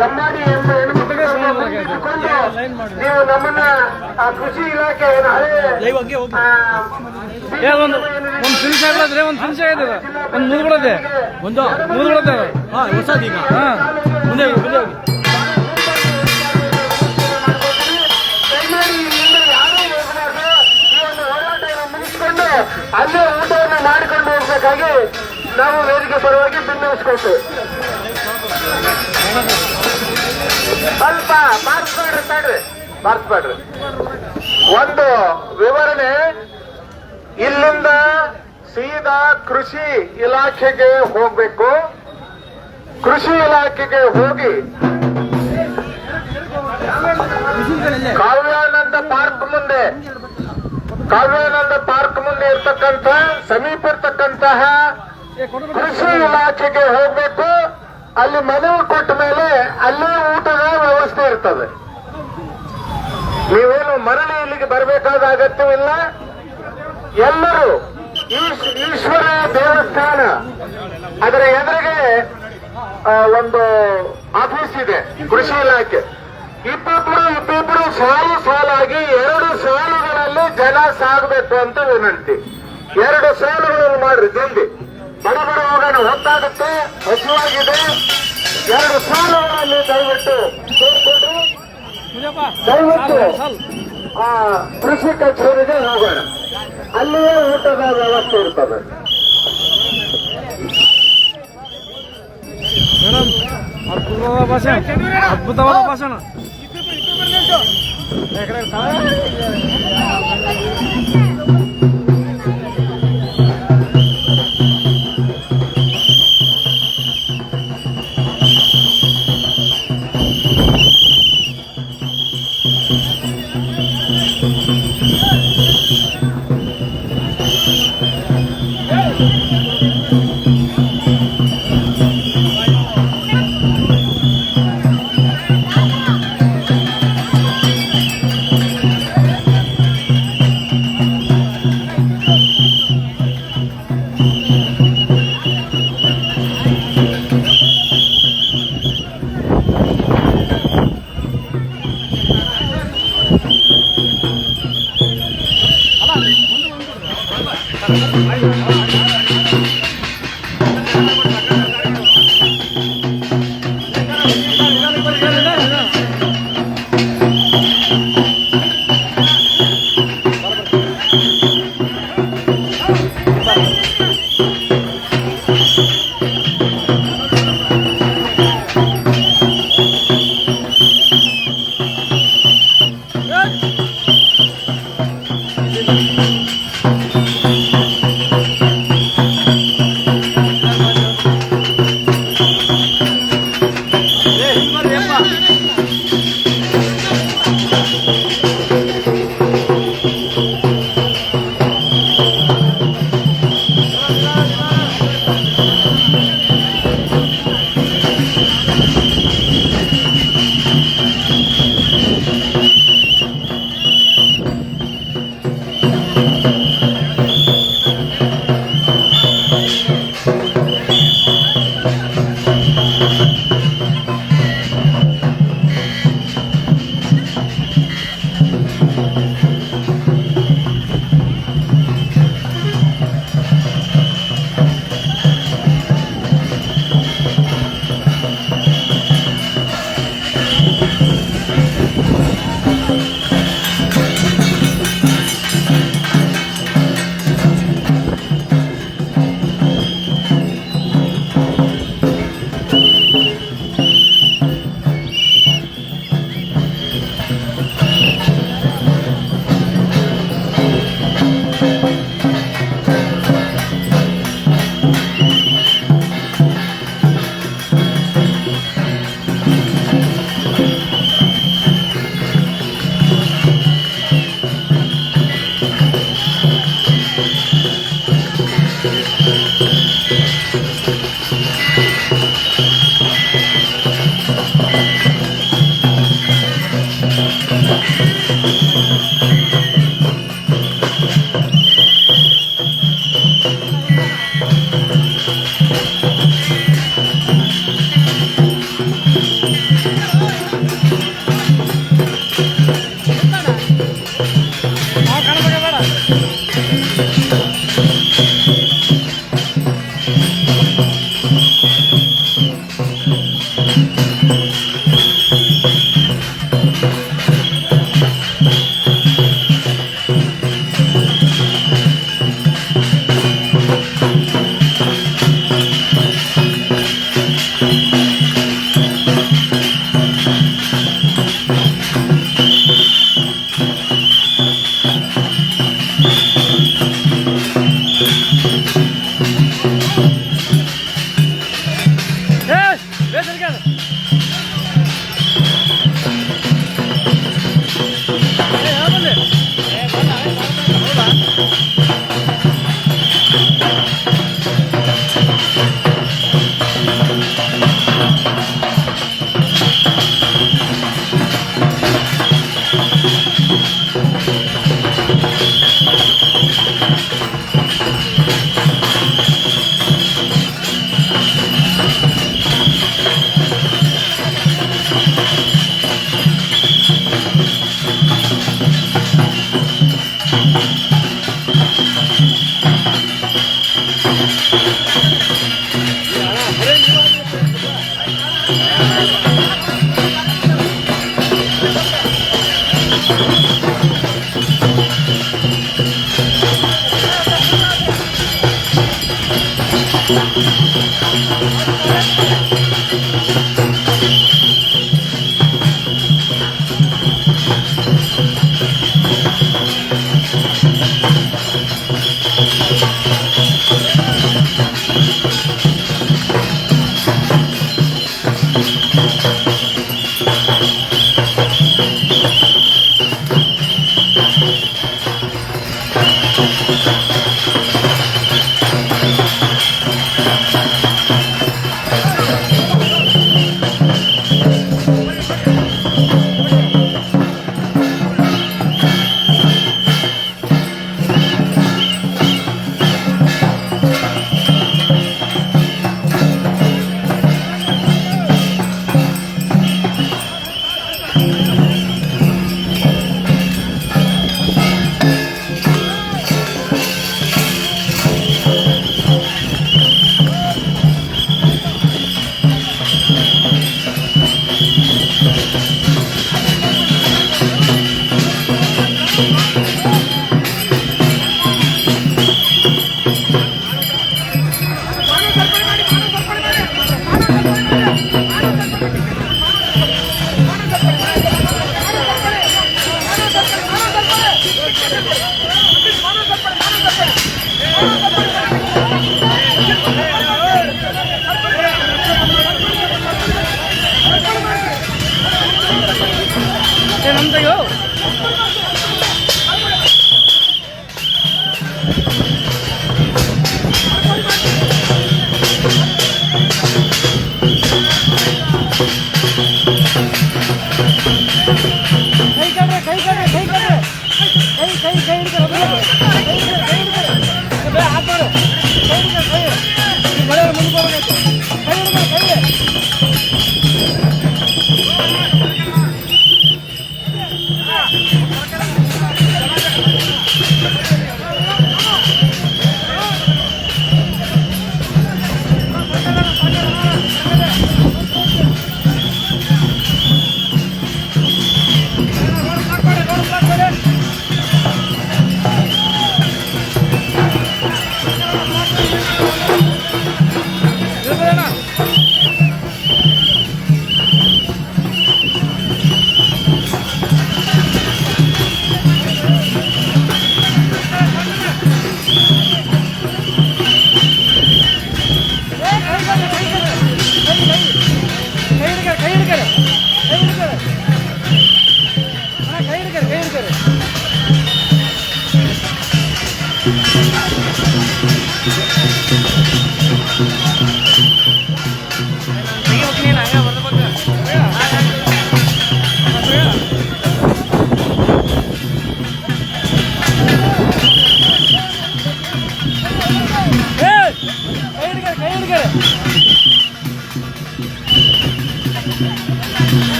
ಲಂಬಾಣಿ ಎಂಬ ನೀವು ನಮ್ಮನ್ನ ಕೃಷಿ ಇಲಾಖೆ ಒಂದು ಫಿನಿಶ್ ಆಗದ್ರೆ ಒಂದು ಫಿನಿಶ್ ಆಗಿದೆ ಒಂದು ಮುಗಿಬಿಡದೆ ಒಂದು ಮುಗಿಬಿಡದೆ ಹೊಸದು ಈಗ ಮುಂದೆ ಮುಂದೆ ಹೋಗಿ ಅಲ್ಲೇ ಊಟವನ್ನು ಮಾಡಿಕೊಂಡು ಹೋಗ್ಬೇಕಾಗಿ ನಾವು ವೇದಿಕೆ ಪರವಾಗಿ ಭಿನ್ನವಿಸ್ಕೊಟ್ಟು ಸ್ವಲ್ಪ ಬಾರಿಸ್ಬೇಡ್ರಿ ಒಂದು ವಿವರಣೆ. ಇಲ್ಲಿಂದ ಸೀದಾ ಕೃಷಿ ಇಲಾಖೆಗೆ ಹೋಗ್ಬೇಕು. ಕೃಷಿ ಇಲಾಖೆಗೆ ಹೋಗಿ ಕಾವ್ಯಾನಂದ ಪಾರ್ಕ್ ಮುಂದೆ ಇರ್ತಕ್ಕಂಥ ಸಮೀಪ ಇರ್ತಕ್ಕಂತಹ ಕೃಷಿ ಇಲಾಖೆಗೆ ಹೋಗ್ಬೇಕು. ಅಲ್ಲಿ ಮನವಿ ಕೊಟ್ಟ ಮೇಲೆ ಅಲ್ಲೇ ಊಟದ ವ್ಯವಸ್ಥೆ ಇರ್ತದೆ. ನೀವೇನು ಮರಳಿ ಇಲ್ಲಿಗೆ ಬರಬೇಕಾದ ಅಗತ್ಯವಿಲ್ಲ. ಎಲ್ಲರೂ ಈಶ್ವರ ದೇವಸ್ಥಾನ ಅದರ ಎದುರಿಗೆ ಒಂದು ಆಫೀಸ್ ಇದೆ ಕೃಷಿ ಇಲಾಖೆ. ಇಬ್ಬಿಬ್ರು ಸಾಲಾಗಿ 2 ಸಾಲುಗಳಲ್ಲಿ ಜನ ಸಾಗಬೇಕು ಅಂತ ವಿನಂತಿ. 2 ಸಾಲುಗಳನ್ನು ಮಾಡ್ರಿ ಜಲ್ದಿ. ಬಡ ಹೋಗೋಣ, ಹೊತ್ತಾಗುತ್ತೆ, ಹಸುವಾಗಿದೆ. 2 ಸಾಲುಗಳಲ್ಲಿ ದಯವಿಟ್ಟು ಸೇರ್ಕೊಂಡ್ರಿ. ದಯವಿಟ್ಟು ಆ ಕೃಷಿ ಕಚೇರಿಗೆ ಹೋಗೋಣ. ಅಲ್ಲಿಯೇ ಊಟದ ವ್ಯವಸ್ಥೆ ಇರ್ತದೆ. ಮೇಡಮ್ ಅದ್ಭುತವಾದ ಭಾಷಣ, ಅದ್ಭುತವಾದ ಭಾಷಣ.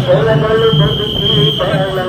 ಬೆಳಗಳು ಬದುಕಿ ಬಾಳಲು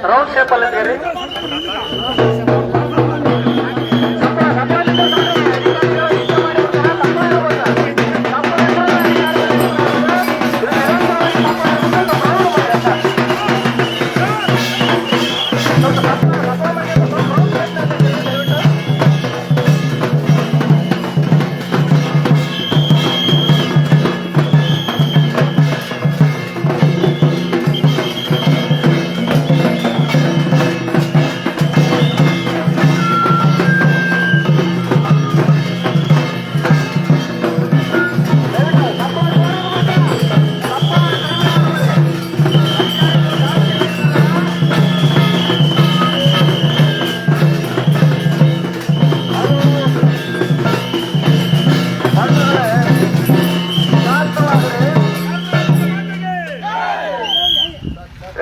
ರೌಂಡ್ ಶೇಪ್ ಅಲ್ಲಿ ಇದ್ದೀರಿ.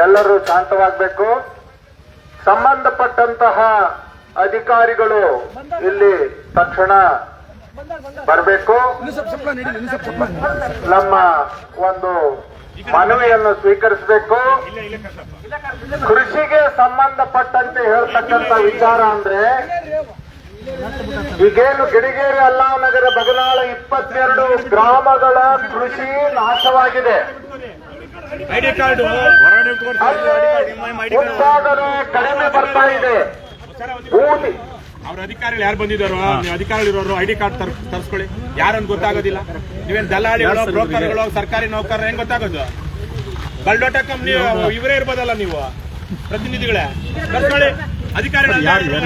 ಎಲ್ಲರೂ ಶಾಂತವಾಗಬೇಕು. ಸಂಬಂಧಪಟ್ಟಂತಹ ಅಧಿಕಾರಿಗಳು ಇಲ್ಲಿ ತಕ್ಷಣ ಬರಬೇಕು. ನಮ್ಮ ಒಂದು ಮನವಿಯನ್ನು ಸ್ವೀಕರಿಸಬೇಕು. ಕೃಷಿಗೆ ಸಂಬಂಧಪಟ್ಟಂತೆ ಹೇಳ್ತಕ್ಕಂಥ ವಿಚಾರ ಅಂದ್ರೆ ಈಗೇನು ಗಿಡಿಗೇರಿ ಅಲ್ಲಾನಗರ ಬಗನಾಳ 22 ಗ್ರಾಮಗಳ ಕೃಷಿ ನಾಶವಾಗಿದೆ. ಉತ್ಪಾದನೆ ಕಡಿಮೆ ಬರ್ತಾ ಇದೆ. ಭೂಮಿ ಅವ್ರ ಅಧಿಕಾರಿಗಳು ಯಾರು ಬಂದಿದ್ದಾರೋ ಅಧಿಕಾರಿಗಳಿರೋರು ಐಡಿ ಕಾರ್ಡ್ ತರಿಸ್ಕೊಳ್ಳಿ. ಯಾರಂತ ಗೊತ್ತಾಗೋದಿಲ್ಲ. ನೀವೇನ್ ದಲ್ಲಾಳಿಗಳು, ಬ್ರೋಕರ್ಗಳು, ಸರ್ಕಾರಿ ನೌಕರರು ಹೆಂಗ್ ಗೊತ್ತಾಗೋದು? ಬಲ್ಡೋಟ ಕಂಪ್ನಿ ಇವರೇ ಇರ್ಬೋದಲ್ಲ, ನೀವು ಪ್ರತಿನಿಧಿಗಳೇ ತರಿಸ್ಕೊಳ್ಳಿ. ಅಧಿಕಾರಿಗಳು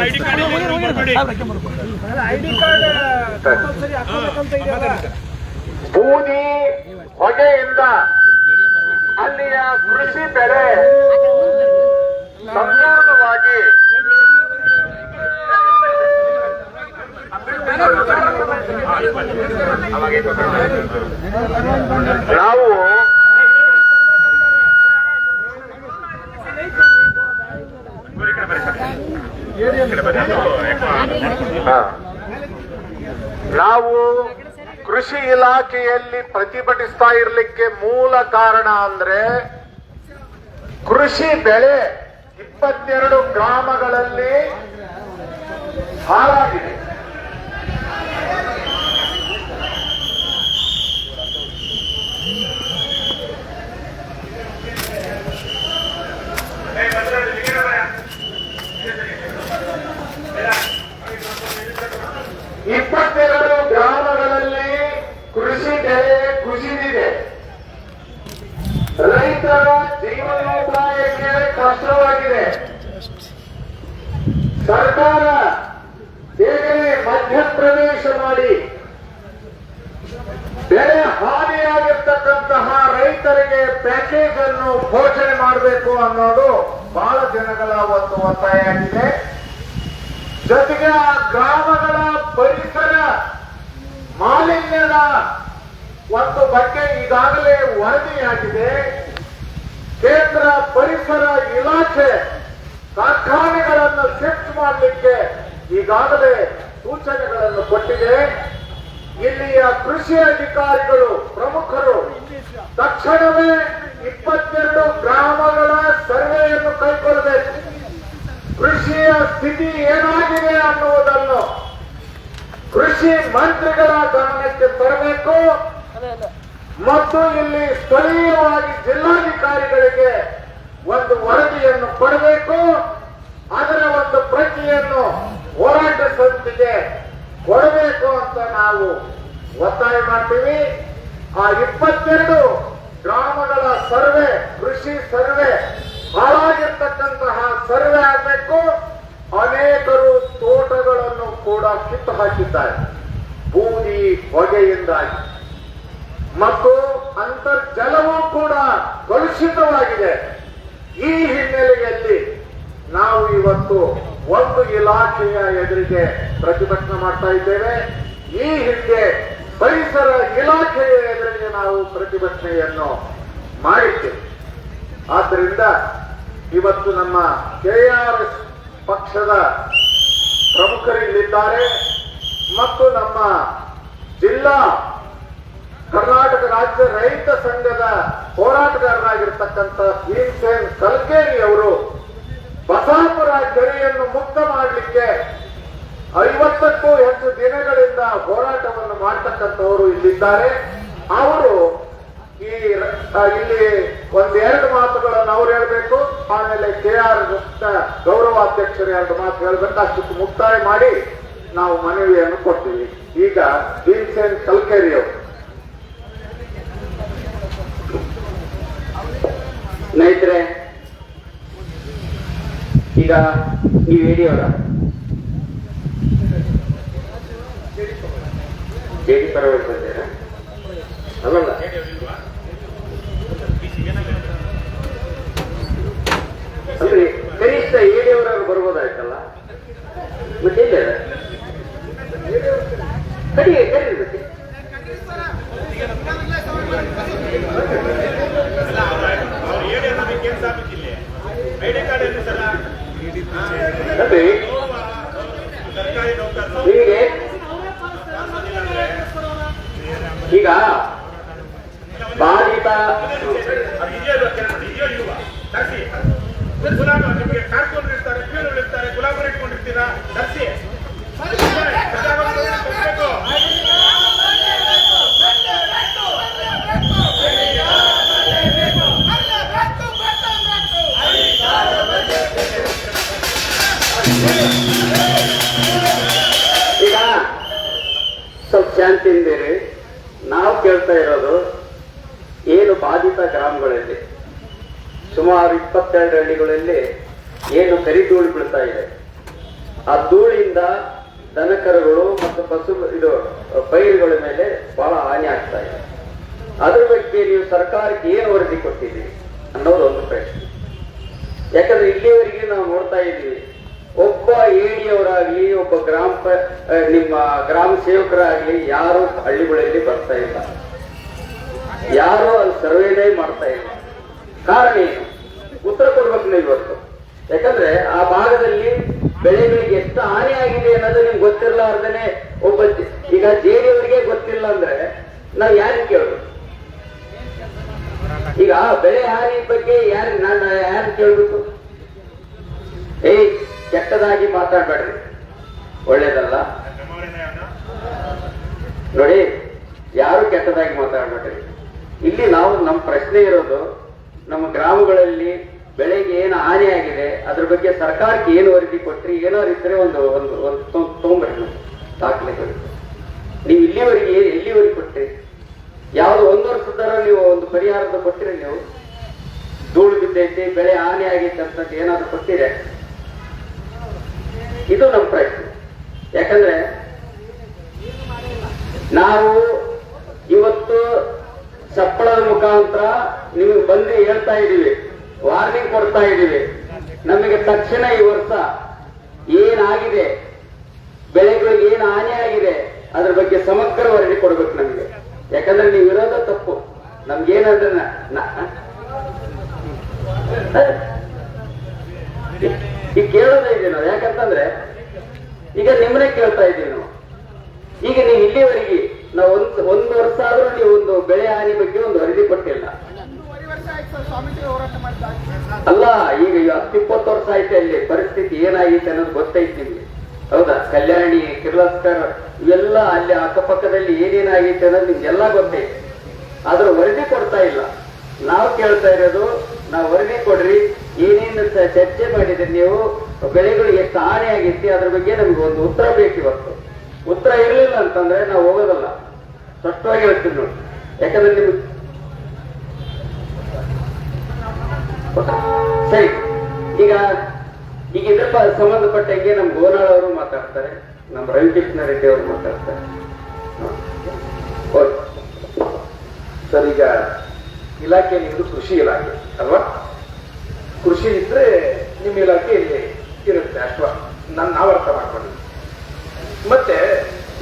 ಐಡಿ ಕಾರ್ಡ್ ಬೂದಿ ಹೊಗೆಯಿಂದ ಅಲ್ಲಿಯ ಕೃಷಿ ಬೆಳೆ ಸಂಪೂರ್ಣವಾಗಿ ನಾವು ಕೃಷಿ ಇಲಾಖೆಯಲ್ಲಿ ಪ್ರತಿಭಟಿಸ್ತಾ ಇರಲಿಕ್ಕೆ ಮೂಲ ಕಾರಣ ಅಂದ್ರೆ ಕೃಷಿ ಬೆಳೆ 22 ಗ್ರಾಮಗಳಲ್ಲಿ ಹಾಳಾಗಿದೆ. ಗ್ರಾಮಗಳಲ್ಲಿ ಕೃಷಿ ಬೆಳೆ ಕುಸಿದಿದೆ. ರೈತರ ಜೀವನೋಪಾಯಕ್ಕೆ ಕಷ್ಟವಾಗಿದೆ. ಸರ್ಕಾರ ಈಗಲೇ ಮಧ್ಯಪ್ರವೇಶ ಮಾಡಿ ಬೆಳೆ ಹಾನಿಯಾಗಿರ್ತಕ್ಕಂತಹ ರೈತರಿಗೆ ಪ್ಯಾಕೇಜ್ ಅನ್ನು ಘೋಷಣೆ ಮಾಡಬೇಕು ಅನ್ನೋದು ಬಹಳ ಜನಗಳ ಒಂದು ಒತ್ತಾಯ ಆಗಿದೆ. ಜೊತೆಗೆ ಆ ಗ್ರಾಮಗಳ ಪರಿಸರ ಮಾಲಿನ್ಯದ ಒಂದು ಬಗ್ಗೆ ಈಗಾಗಲೇ ವರದಿಯಾಗಿದೆ. ಕೇಂದ್ರ ಪರಿಸರ ಇಲಾಖೆ ಕಾರ್ಖಾನೆಗಳನ್ನು ಶಿಫ್ಟ್ ಮಾಡಲಿಕ್ಕೆ ಈಗಾಗಲೇ ಸೂಚನೆಗಳನ್ನು ಕೊಟ್ಟಿದೆ. ಇಲ್ಲಿಯ ಕೃಷಿ ಅಧಿಕಾರಿಗಳು ಪ್ರಮುಖರು ತಕ್ಷಣವೇ 22 ಗ್ರಾಮಗಳ ಸರ್ವೆಯನ್ನು ಕೈಗೊಳ್ಳಬೇಕು. ಕೃಷಿಯ ಸ್ಥಿತಿ ಏನಾಗಿದೆ ಅನ್ನುವುದನ್ನು ಕೃಷಿ ಮಂತ್ರಿಗಳ ಗಮನಕ್ಕೆ ತರಬೇಕು ಮತ್ತು ಇಲ್ಲಿ ಸ್ಥಳೀಯವಾಗಿ ಜಿಲ್ಲಾಧಿಕಾರಿಗಳಿಗೆ ಒಂದು ವರದಿಯನ್ನು ಕೊಡಬೇಕು. ಅದರ ಒಂದು ಪ್ರತಿಯನ್ನು ಹೋರಾಟ ಸಮಿತಿಗೆ ಕೊಡಬೇಕು ಅಂತ ನಾವು ಒತ್ತಾಯ ಮಾಡ್ತೀವಿ. ಆ 22 ಗ್ರಾಮಗಳ ಸರ್ವೆ, ಕೃಷಿ ಸರ್ವೆ, ಹಾಳಾಗಿರ್ತಕ್ಕಂತಹ ಸರ್ವೆ ಆಗಬೇಕು. ಅನೇಕರು ತೋಟಗಳನ್ನು ಕೂಡ ಕಿತ್ತು ಹಾಕಿದ್ದಾರೆ ಬೂದಿ ಹೊಗೆಯಿಂದಾಗಿ, ಮತ್ತು ಅಂತರ್ಜಲವೂ ಕೂಡ ಕಲುಷಿತವಾಗಿದೆ. ಈ ಹಿನ್ನೆಲೆಯಲ್ಲಿ ನಾವು ಇವತ್ತು ಒಂದು ಇಲಾಖೆಯ ಎದುರಿಗೆ ಪ್ರತಿಭಟನೆ ಮಾಡ್ತಾ ಇದ್ದೇವೆ. ಈ ಹಿಂದೆ ಪರಿಸರ ಇಲಾಖೆಯ ಎದುರಿಗೆ ನಾವು ಪ್ರತಿಭಟನೆಯನ್ನು ಮಾಡಿದ್ದೇವೆ. ಆದ್ದರಿಂದ ಇವತ್ತು ನಮ್ಮ ಕೆಆರ್ಎಸ್ ಪಕ್ಷದ ಪ್ರಮುಖರಿಲ್ಲಿದ್ದಾರೆ ಮತ್ತು ನಮ್ಮ ಜಿಲ್ಲಾ ಕರ್ನಾಟಕ ರಾಜ್ಯ ರೈತ ಸಂಘದ ಹೋರಾಟಗಾರರಾಗಿರ್ತಕ್ಕಂಥ ಭೀಮಸೇನ್ ಕಲ್ಕೇರಿ ಅವರು ಬಸಾಪುರ ಕೆರೆಯನ್ನು ಮುಕ್ತ ಮಾಡಲಿಕ್ಕೆ 50ಕ್ಕೂ ಹೆಚ್ಚು ದಿನಗಳಿಂದ ಹೋರಾಟವನ್ನು ಮಾಡತಕ್ಕಂಥವರು ಇಲ್ಲಿದ್ದಾರೆ. ಅವರು ಇಲ್ಲಿ ಒಂದೆರಡು ಮಾತುಗಳನ್ನು ಅವ್ರು ಹೇಳ್ಬೇಕು, ಆಮೇಲೆ ಕೆಆರ್ ಗೌರವಾಧ್ಯಕ್ಷರು 2 ಮಾತು ಹೇಳ್ಬೇಕು. ಅಷ್ಟಕ್ಕೆ ಮುಕ್ತಾಯ ಮಾಡಿ ನಾವು ಮನವಿಯನ್ನು ಕೊಡ್ತೀವಿ. ಈಗ ಭೀಮಸೇನ್ ಕಲ್ಕೇರಿ ಅವರು. ಸ್ನೇಹಿತರೆ, ಈಗ ನೀವು ಹೇಳಿಯವರ ಜೆಡಿ ಪರವಾಗಿ ಬಂದೇರಾ? ಅಲ್ಲಲ್ಲ, ಅಲ್ರಿ, ಕನಿಷ್ಠ ಏಡಿಯವರಾದ್ರು ಬರ್ಬೋದಾಯ್ತಲ್ಲ. ಮತ್ತೆ ಕರೀಬೇಕು. ಅವ್ರು ಹೇಳಿ ಅನ್ನೋದಕ್ಕೆ ಏನ್ ಸಾಬಿತ್ತಿಲ್ಲ. ಐಡಿ ಕಾರ್ಡ್ ಎಲ್ಲಿ ಸಲ ನೋಡಿ ಸರ್ಕಾರಿ ನೌಕರರು ನಿಮಗೆ ಈಗ ಬಾಧಿತ ನಿಮಗೆ ಕಾರ್ಕೊಂಡು ಇರ್ತಾರೆ ಪ್ಯೂನರು ಇರ್ತಾರೆ ಗುಲಾಬರು ಇಟ್ಕೊಂಡಿರ್ತೀರಾ ತರಿಸಿ ಈಗ ಸ್ವಲ್ಪ ಶಾಂತಿಯಿಂದಿರಿ. ನಾವು ಕೇಳ್ತಾ ಇರೋದು ಏನು ಬಾಧಿತ ಗ್ರಾಮಗಳಲ್ಲಿ ಸುಮಾರು 22 ಹಳ್ಳಿಗಳಲ್ಲಿ ಏನು ಕರಿಧೂಳು ಬೀಳ್ತಾ ಇದೆ, ಆ ಧೂಳಿಂದ ದನಕರುಗಳು ಮತ್ತು ಇದು ಪೈರುಗಳ ಮೇಲೆ ಬಹಳ ಹಾನಿ ಆಗ್ತಾ ಇದೆ. ಅದ್ರ ಬಗ್ಗೆ ನೀವು ಸರ್ಕಾರಕ್ಕೆ ಏನು ವರದಿ ಕೊಟ್ಟಿದ್ದೀರಿ ಅನ್ನೋದು ಒಂದು ಪ್ರಶ್ನೆ. ಯಾಕಂದ್ರೆ ಇಲ್ಲಿವರೆಗೆ ನಾವು ನೋಡ್ತಾ ಇದ್ದೀವಿ, ಒಬ್ಬ ಏಡಿಯವರಾಗ್ಲಿ ಒಬ್ಬ ನಿಮ್ಮ ಗ್ರಾಮ ಸೇವಕರಾಗ್ಲಿ ಯಾರು ಹಳ್ಳಿಗಳಲ್ಲಿ ಬರ್ತಾ ಇಲ್ಲ, ಯಾರು ಅಲ್ಲಿ ಸರ್ವೇನೇ ಮಾಡ್ತಾ ಇಲ್ಲ. ಕಾರಣ ಏನು? ಉತ್ತರ ಕೊಡ್ಬೇಕು ನೀವು ಇವತ್ತು. ಯಾಕಂದ್ರೆ ಆ ಭಾಗದಲ್ಲಿ ಬೆಳೆಗಳಿಗೆ ಎಷ್ಟು ಹಾನಿ ಆಗಿದೆ ಅನ್ನೋದು ನಿಮ್ಗೆ ಗೊತ್ತಿರಲಾರ್ದೇನೆ ಈಗ ಜೆಡಿಯವರಿಗೆ ಗೊತ್ತಿಲ್ಲ ಅಂದ್ರೆ ನಾವ್ ಯಾರಿಗೆ ಕೇಳಬೇಕು? ಈಗ ಬೆಳೆ ಹಾನಿ ಬಗ್ಗೆ ಯಾರು ಕೇಳ್ಬೇಕು? ಕೆಟ್ಟದಾಗಿ ಮಾತಾಡ್ಬೇಡ್ರಿ, ಒಳ್ಳೇದಲ್ಲ ನೋಡಿ. ಯಾರು ಕೆಟ್ಟದಾಗಿ ಮಾತಾಡ್ಬೇಡ್ರಿ. ಇಲ್ಲಿ ನಮ್ಮ ಪ್ರಶ್ನೆ ಇರೋದು, ನಮ್ಮ ಗ್ರಾಮಗಳಲ್ಲಿ ಬೆಳೆಗೆ ಏನು ಹಾನಿ ಆಗಿದೆ ಅದ್ರ ಬಗ್ಗೆ ಸರ್ಕಾರಕ್ಕೆ ಏನು ವರದಿ ಕೊಟ್ರಿ, ಏನಾದ್ರು ಇದ್ರೆ ಒಂದು ತೊಗೊಂಬರ್ರಿ ದಾಖಲೆಗಳು. ನೀವು ಎಲ್ಲಿವರೆಗೆ ಕೊಟ್ರಿ? ಯಾವ್ದು 1 ವರ್ಷದಾರ ನೀವು ಒಂದು ಪರಿಹಾರದ ಕೊಟ್ಟಿರಿ? ನೀವು ಧೂಳು ಬಿದ್ದೈತಿ, ಬೆಳೆ ಹಾನಿ ಆಗೈತೆ ಅಂತ ಏನಾದ್ರು ಕೊಟ್ಟಿರೆ? ಇದು ನಮ್ಮ ಪ್ರಶ್ನೆ. ಯಾಕಂದ್ರೆ ನಾವು ಇವತ್ತು ಸಪ್ಪಳದ ಮುಖಾಂತರ ನಿಮಗೆ ಬಂದು ಹೇಳ್ತಾ ಇದೀವಿ, ವಾರ್ನಿಂಗ್ ಕೊಡ್ತಾ ಇದೀವಿ. ನಮಗೆ ತಕ್ಷಣ ಈ ವರ್ಷ ಏನಾಗಿದೆ, ಬೆಳೆಗಳಿಗೆ ಏನು ಹಾನಿ ಆಗಿದೆ ಅದ್ರ ಬಗ್ಗೆ ಸಮಗ್ರ ವರದಿ ಕೊಡ್ಬೇಕು ನಮಗೆ. ಯಾಕಂದ್ರೆ ನೀವು ಇರೋದ ತಪ್ಪು. ನಮ್ಗೇನಂದ್ರೆ ಈಗ ಕೇಳೋದೇ ಇದೀವಿ ನಾವು. ಯಾಕಂತಂದ್ರೆ ಈಗ ನಿಮ್ಮನ್ನೇ ಕೇಳ್ತಾ ಇದ್ದೀವಿ ನಾವು. ಈಗ ನೀವು ಇಲ್ಲಿವರೆಗೆ ನಾವು ಒಂದು ವರ್ಷ ಆದ್ರೂ ನೀವು ಒಂದು ಬೆಳೆ ಹಾನಿ ಬಗ್ಗೆ ಒಂದು ವರದಿ ಕೊಟ್ಟಿಲ್ಲ. ಅಲ್ಲ, ಈಗ 10-20 ವರ್ಷ ಆಯ್ತು. ಅಲ್ಲಿ ಪರಿಸ್ಥಿತಿ ಏನಾಗಿತ್ತು ಅನ್ನೋದು ಗೊತ್ತೈತಿ ನಿಮ್ಗೆ, ಹೌದಾ? ಕಲ್ಯಾಣಿ, ಕಿರ್ಲಸ್ಕರ್ ಇವೆಲ್ಲ ಅಲ್ಲಿ ಅಕ್ಕಪಕ್ಕದಲ್ಲಿ ಏನೇನಾಗಿತ್ತು ಅನ್ನೋದು ನಿಮ್ಗೆಲ್ಲ ಗೊತ್ತೈತಿ. ಆದ್ರೂ ವರದಿ ಕೊಡ್ತಾ ಇಲ್ಲ. ನಾವು ಕೇಳ್ತಾ ಇರೋದು, ನಾವು ವರದಿ ಕೊಡ್ರಿ, ಏನೇನು ಚರ್ಚೆ ಮಾಡಿದ್ರಿ ನೀವು, ಬೆಳೆಗಳು ಎಷ್ಟು ಹಾನಿ ಆಗೈತಿ ಅದ್ರ ಬಗ್ಗೆ ನಮ್ಗೆ ಒಂದು ಉತ್ತರ ಬೇಕು ಇವತ್ತು. ಉತ್ತರ ಇರಲಿಲ್ಲ ಅಂತಂದ್ರೆ ನಾವು ಹೋಗೋದಲ್ಲ, ಸ್ಪಷ್ಟವಾಗಿ ಹೇಳ್ತೀವಿ ನೋಡಿ. ಯಾಕಂದ್ರೆ ನಿಮ್ಗೆ ಸರಿ. ಈಗ ಇದ್ರ ಸಂಬಂಧಪಟ್ಟಂಗೆ ನಮ್ ಗೋನಾಳ್ ಅವರು ಮಾತಾಡ್ತಾರೆ, ನಮ್ಮ ರವಿಕೃಷ್ಣ ರೆಡ್ಡಿ ಅವರು ಮಾತಾಡ್ತಾರೆ. ಸರ್, ಈಗ ಇಲಾಖೆ ನಿಮ್ದು ಕೃಷಿ ಇಲಾಖೆ ಅಲ್ವಾ? ಕೃಷಿ ಇದ್ರೆ ನಿಮ್ಮ ಇಲಾಖೆ ಇಲ್ಲಿ ಇರುತ್ತೆ ಅಷ್ಟವಾ? ನಾವು ಅರ್ಥ ಮಾಡ್ಕೊಂಡಿದ್ವಿ. ಮತ್ತೆ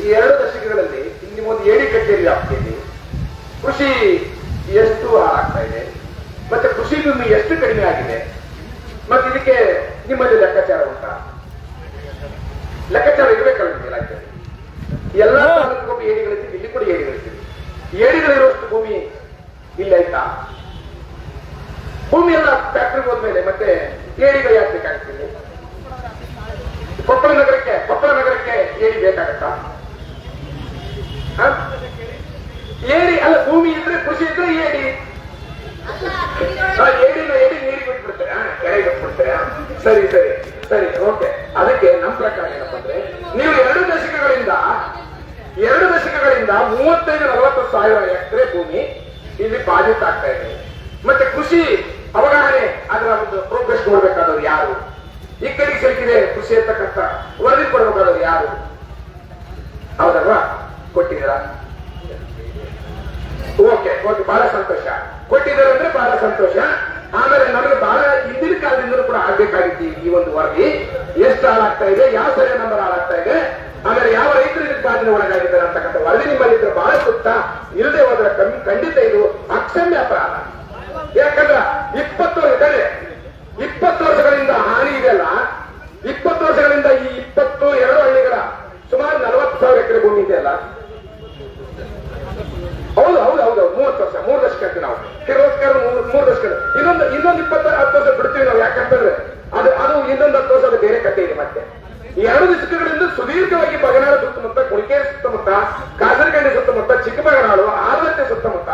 ಈ 2 ದಶಕಗಳಲ್ಲಿ ನಿಮ್ಮೊಂದು ಏಡಿ ಕಚೇರಿ ವ್ಯಾಪ್ತಿಯಲ್ಲಿ ಕೃಷಿ ಎಷ್ಟು ಹಾಳಾಗ್ತಾ ಇದೆ, ಮತ್ತೆ ಕೃಷಿ ಭೂಮಿ ಎಷ್ಟು ಕಡಿಮೆ ಆಗಿದೆ, ಮತ್ತೆ ಇದಕ್ಕೆ ನಿಮ್ಮಲ್ಲಿ ಲೆಕ್ಕಾಚಾರ ಉಂಟಾ? ಲೆಕ್ಕಾಚಾರ ಇರಬೇಕಲ್ಲ ನಿಮ್ಮ ಇಲಾಖೆಯಲ್ಲಿ. ಎಲ್ಲ ತಾಲೂಕು ಏಡಿಗಳಿದ್ದೀವಿ, ಇಲ್ಲಿ ಕೂಡ ಏಡಿಗಳಿದ್ದೀವಿ. ಏಡಿಗಳಿರುವಷ್ಟು ಭೂಮಿ ಇಲ್ಲ ಆಯ್ತಾ? ಭೂಮಿ ಎಲ್ಲ ಫ್ಯಾಕ್ಟ್ರಿಗೆ ಹೋದ್ಮೇಲೆ ಮತ್ತೆ ಏಡಿಗಳು ಯಾಕೆ ಬೇಕಾಗ್ತಿದೆ? ಕೊಪ್ಪಳ ನಗರಕ್ಕೆ ಏಡಿ ಬೇಕಾಗತ್ತಾ? ಏಡಿ ಅಲ್ಲ, ಭೂಮಿ ಇದ್ರೆ ಕೃಷಿ ಇದ್ರೆ ಏಡಿ ನೀರಿಗೆ ಬಿಟ್ಬಿಡ್ತಾರೆ, ಕೆರೆಗೆ ಬಿಟ್ಬಿಡ್ತಾರೆ. ಸರಿ ಸರಿ ಸರಿ, ಓಕೆ. ಅದಕ್ಕೆ ನಮ್ಮ ಪ್ರಕಾರ ಏನಪ್ಪ ಅಂದ್ರೆ, ನೀವು 2 ದಶಕಗಳಿಂದ 35-40 ಸಾವಿರ ಎಕರೆ ಭೂಮಿ ಇಲ್ಲಿ ಬಾಧಿತ ಆಗ್ತಾ ಇದೆ. ಮತ್ತೆ ಕೃಷಿ ಅವಗಾಹನೆ ಅದರ ಒಂದು ಪ್ರೋಗ್ರೆಸ್ ನೋಡ್ಬೇಕಾದವ್ರು ಯಾರು? ಈ ಕಡೆಗೆ ಸಿಲುಕಿದೆ ಕೃಷಿ ಅಂತಕ್ಕಂಥ ವರದಿ ಕೊಡ್ಬೇಕಾದವ್ರು ಯಾರು? ಹೌದಲ್ವಾ? ಕೊಟ್ಟಿದ್ದೀರಾ? ಓಕೆ, ಬಹಳ ಸಂತೋಷ. ಕೊಟ್ಟಿದ್ದಾರೆ ಅಂದ್ರೆ ಬಹಳ ಸಂತೋಷ. ಆಮೇಲೆ ನಮಗೆ ಬಹಳ ಹಿಂದಿನ ಕಾಲದಿಂದಲೂ ಕೂಡ ಆಗ್ಬೇಕಾಗಿತ್ತು ಈ ಒಂದು ವರದಿ. ಎಷ್ಟು ಹಾಳಾಗ್ತಾ ಇದೆ, ಯಾವ ಸರ್ವೆ ನಂಬರ್ ಹಾಳಾಗ್ತಾ ಇದೆ, ಆಮೇಲೆ ಯಾವ ರೈತರು ಇದಕ್ಕೆ ಬಾಧಿನ ಒಳಗಾಗಿದ್ದಾರೆ ಅಂತಕ್ಕಂಥ ವರದಿ ನಿಮ್ಮಲ್ಲಿ ಇದ್ರೆ ಬಹಳ ಸೂಕ್ತ. ಇಲ್ಲದೆ ಹೋದ್ರೆ ಖಂಡಿತ ಇದು ಅಕ್ಷಮ್ಯ ಅಪರಾಧ. ಯಾಕಂದ್ರೆ 20 ಇನ್ನೊಂದು 20 ವರ್ಷ ಬಿಡ್ತೀವಿ ನಾವು. ಯಾಕಂತಂದ್ರೆ ಅದು ಇನ್ನೊಂದು 10 ವರ್ಷ ಅದು ಬೇರೆ ಕಥೆ ಇದೆ. ಮತ್ತೆ ಈ 2 ದಶಕಗಳಿಂದ ಸುದೀರ್ಘವಾಗಿ ಬಗನಾಳ ಸುತ್ತಮುತ್ತ, ಕುಣಿಕೇರಿ ಸುತ್ತಮುತ್ತ, ಕಾಸರಗಂಡಿ ಸುತ್ತಮುತ್ತ, ಚಿಕ್ಕಬಗನಾಳು, ಆಲಮಟ್ಟಿ ಸುತ್ತಮುತ್ತ,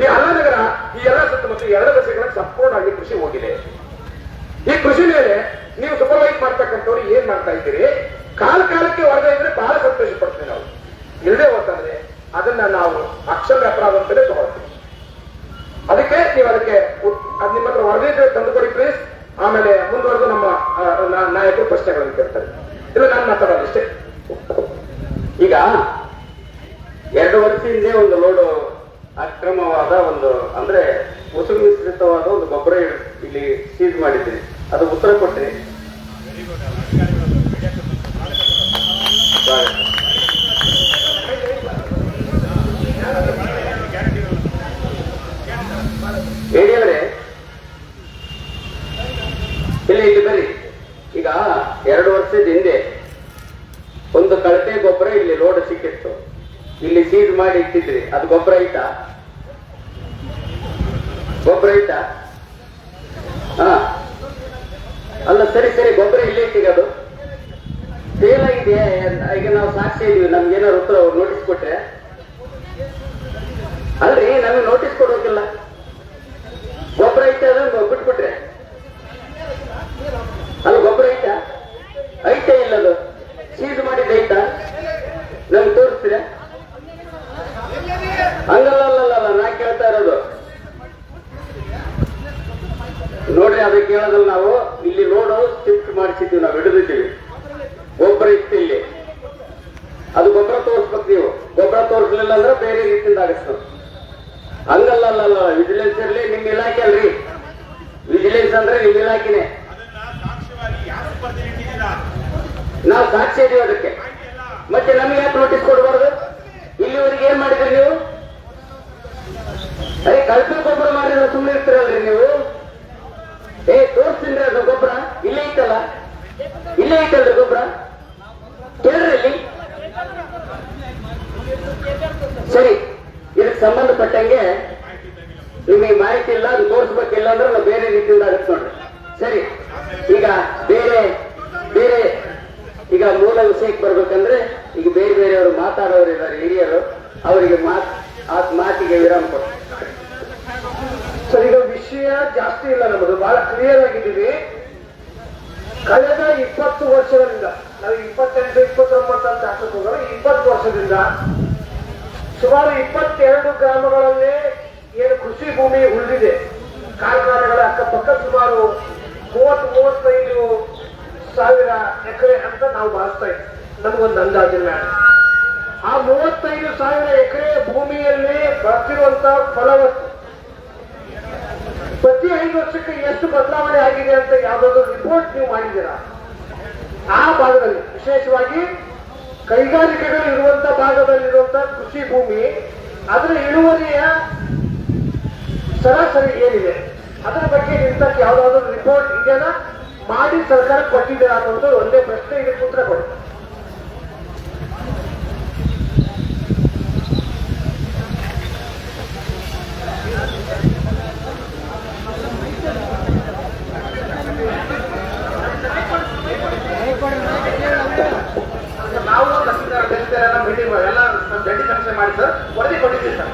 ಈ ಅಲ್ಲನಗರ, ಈ ಎಲ್ಲ ಸುತ್ತಮುತ್ತ 2 ದಶಕಗಳ ಸಂಪೂರ್ಣವಾಗಿ ಕೃಷಿ ಹೋಗಿದೆ. ಈ ಕೃಷಿ ಮೇಲೆ ನೀವು ಸೂಪರ್ವೈಸ್ ಮಾಡ್ತಕ್ಕಂಥವ್ರು ಏನ್ ಮಾಡ್ತಾ ಇದ್ದೀರಿ? ಕಾಲಕ್ಕೆ ಹೊರಗೆ ಇದ್ರೆ ಬಹಳ ಸಂತೋಷ ಪಡ್ತೀವಿ ನಾವು. ಇಲ್ಲದೆ ಹೋಗ್ತಂದ್ರೆ ಅದನ್ನ ನಾವು ಅಕ್ಷಮ್ಯ ಅಪರಾಧ ಅಂತಲೇ ತಗೊಳ್ತೀವಿ. ಅದಕ್ಕೆ ನೀವು ಅದಕ್ಕೆ ನಿಮ್ಮ ಹತ್ರ ವರದಿ ತಂದುಕೊಡಿ ಪ್ಲೀಸ್. ಆಮೇಲೆ ಮುಂದುವರೆದು ನಮ್ಮ ನಾಯಕರು ಪ್ರಶ್ನೆಗಳನ್ನು ಕೇಳ್ತಾರೆ. ಇಲ್ಲ ನಾನು ಮಾತಾಡೋದು ಇಷ್ಟೇ. ಈಗ 2 ವರ್ಷ ಹಿಂದೆ ಒಂದು ಲೋಡು ಅಕ್ರಮವಾದ ಅಂದ್ರೆ ಉಸುರು ಮಿಶ್ರಿತವಾದ ಒಂದು ಗೊಬ್ಬರ ಇಲ್ಲಿ ಸೀಸ್ ಮಾಡಿದ್ದೀನಿ. ಅದು ಉತ್ತರ ಕೊಟ್ಟಿನಿ. ಹೇಳಿದ್ರೆ ಇಲ್ಲಿ ಬನ್ನಿ. ಈಗ 2 ವರ್ಷದ ಹಿಂದೆ ಒಂದು ಕಳಪೆ ಗೊಬ್ಬರ ಇಲ್ಲಿ ಲೋಡ್ ಸಿಕ್ಕಿತ್ತು. ಇಲ್ಲಿ ಸೀಸ್ ಮಾಡಿ ಇಟ್ಟಿದ್ರಿ. ಅದು ಗೊಬ್ಬರ ಐತಾ? ಹಾ ಅಲ್ಲ, ಸರಿ ಗೊಬ್ಬರ ಇಲ್ಲೇ ಇಟ್ಟಿರೋದು ಫೇಲ್ ಆಗಿದೆಯಾ? ಈಗ ನಾವು ಸಾಕ್ಷಿ ಇದೀವಿ. ನಮ್ಗೆ ಏನಾದ್ರು ಉತ್ತರ ನೋಟಿಸ್ ಕೊಟ್ರೆ ಅಲ್ರಿ, ನಮಗೆ ನೋಟಿಸ್ ಕೊಡೋಕಿಲ್ಲ. ಗೊಬ್ಬರ ಐತೆ ಅದನ್ನ ಬಿಟ್ಬಿಟ್ರೆ ಅಲ್ಲ, ಗೊಬ್ಬರ ಐತೆ ಇಲ್ಲದು ಸೀಸ್ ಮಾಡಿದ್ದು ಐತಾ? ನಮ್ಗೆ ತೋರಿಸ್ತೀರ? ಹಂಗಲ್ಲ, ನಾ ಕೇಳ್ತಾ ಇರೋದು ನೋಡ್ರಿ. ಅದಕ್ಕೆ ಕೇಳೋದಲ್ಲ, ನಾವು ಇಲ್ಲಿ ಲೋಡು ಶಿಫ್ಟ್ ಮಾಡಿಸಿದ್ವಿ, ನಾವು ಹಿಡಿದಿದ್ದೀವಿ. ಗೊಬ್ಬರ ಇತ್ತು ಇಲ್ಲಿ. ಅದು ಗೊಬ್ಬರ ತೋರಿಸ್ಬೇಕು ನೀವು. ಗೊಬ್ಬರ ತೋರಿಸ್ಲಿಲ್ಲ ಅಂದ್ರೆ ಬೇರೆ ರೀತಿಯಿಂದ ಆಗಿಸ್ತು. ಹಂಗಲ್ಲ, ವಿಜಿಲೆನ್ಸ್ ಇರಲಿ, ನಿಮ್ಮ ಇಲಾಖೆ ಅಲ್ರಿ. ವಿಜಿಲೆನ್ಸ್ ಅಂದ್ರೆ ನಿಮ್ಮ ಇಲಾಖೆನೆ. ನಾವು ಸಾಕ್ಷಿ ಇದೀವಿ ಅದಕ್ಕೆ. ಮತ್ತೆ ನಮ್ಗೆ ಯಾಕೆ ನೋಟಿಸ್ ಕೊಡಬಾರ್ದು? ಇಲ್ಲಿವರೆಗೆ ಏನ್ ಮಾಡಿದ್ರಿ ನೀವು? ಕಲ್ಪಿ ಗೊಬ್ಬರ ಮಾಡಿದ್ರೆ ಸುಮ್ಮನೆ ಇರ್ತೀರಲ್ರಿ ನೀವು. ತೋರಿಸ್ತೀನಿ ಅದು ಗೊಬ್ಬರ ಇಲ್ಲೇ ಐತಲ್ರಿ ಗೊಬ್ಬರ. ಕೇಳ್ರಿ ಇಲ್ಲಿ. ಸರಿ, ಇದಕ್ಕೆ ಸಂಬಂಧಪಟ್ಟಂಗೆ ನಿಮಗೆ ಮಾಹಿತಿ ಇಲ್ಲ, ಅದು ತೋರಿಸ್ಬೇಕಿಲ್ಲ ಅಂದ್ರೆ ನಾವು ಬೇರೆ ರೀತಿಯಿಂದ ಆಗುತ್ತೆ ನೋಡ್ರಿ. ಸರಿ, ಈಗ ಬೇರೆ ಈಗ ಮೂಲ ವಿಷಯಕ್ಕೆ ಬರ್ಬೇಕಂದ್ರೆ ಈಗ ಬೇರೆಯವರು ಮಾತಾಡೋರು ಇದ್ದಾರೆ, ಹಿರಿಯರು. ಅವರಿಗೆ ಮಾತಿಗೆ ವಿರಾಮ ಕೊಡ್ತಾರೆ. ಸರ್, ಈಗ ವಿಷಯ ಜಾಸ್ತಿ ಇಲ್ಲ, ನಮ್ಮದು ಬಹಳ ಕ್ಲಿಯರ್ ಆಗಿದ್ದೀವಿ. ಕಳೆದ 20 ವರ್ಷಗಳಿಂದ ನಾವು 28, 29 ಅಂತ ಹಾಕಕ್ಕೆ ಹೋಗೋಣ. 20 ವರ್ಷದಿಂದ ಸುಮಾರು 22 ಗ್ರಾಮಗಳಲ್ಲಿ ಏನು ಕೃಷಿ ಭೂಮಿ ಉಳಿದಿದೆ, ಕಾರ್ಖಾನೆಗಳ ಅಕ್ಕಪಕ್ಕ ಸುಮಾರು 30-35 ಸಾವಿರ ಎಕರೆ ಅಂತ ನಾವು ಭಾವಿಸ್ತಾ ಇದ್ದೀವಿ. ನಮಗೊಂದು ಅಂದಾಜಿನ ಮೇಲೆ ಆ 35 ಸಾವಿರ ಎಕರೆ ಭೂಮಿಯಲ್ಲಿ ಬರ್ತಿರುವಂತ ಫಲವತ್ತು ಪ್ರತಿ 5 ವರ್ಷಕ್ಕೆ ಎಷ್ಟು ಬದಲಾವಣೆ ಆಗಿದೆ ಅಂತ ಯಾವ್ದಾದ್ರು ರಿಪೋರ್ಟ್ ನೀವು ಮಾಡಿದ್ದೀರಾ? ಆ ಭಾಗದಲ್ಲಿ ವಿಶೇಷವಾಗಿ ಕೈಗಾರಿಕೆಗಳು ಇರುವಂತ ಭಾಗದಲ್ಲಿರುವಂತ ಕೃಷಿ ಭೂಮಿ, ಅದರ ಇಳುವರಿಯ ಸರಾಸರಿ ಏನಿದೆ ಅದರ ಬಗ್ಗೆ ಇಂಥ ಯಾವ್ದಾದ್ರು ರಿಪೋರ್ಟ್ ಇದೆಯಾ? ಮಾಡಿ ಸರ್ಕಾರ ಕೊಟ್ಟಿದ್ದೀರಾ ಅನ್ನೋದು ಒಂದೇ ಪ್ರಶ್ನೆ. ಇದಕ್ಕೆ ಉತ್ತರ ಕೊಡಿ. ನಾವು ಮೀಟಿಂಗ್ ಎಲ್ಲ ಜಂಟಿ ಸಮೀಕ್ಷೆ ಮಾಡಿ ಸರ್, ವರದಿ ಕೊಟ್ಟಿದ್ದೀವಿ ಸರ್.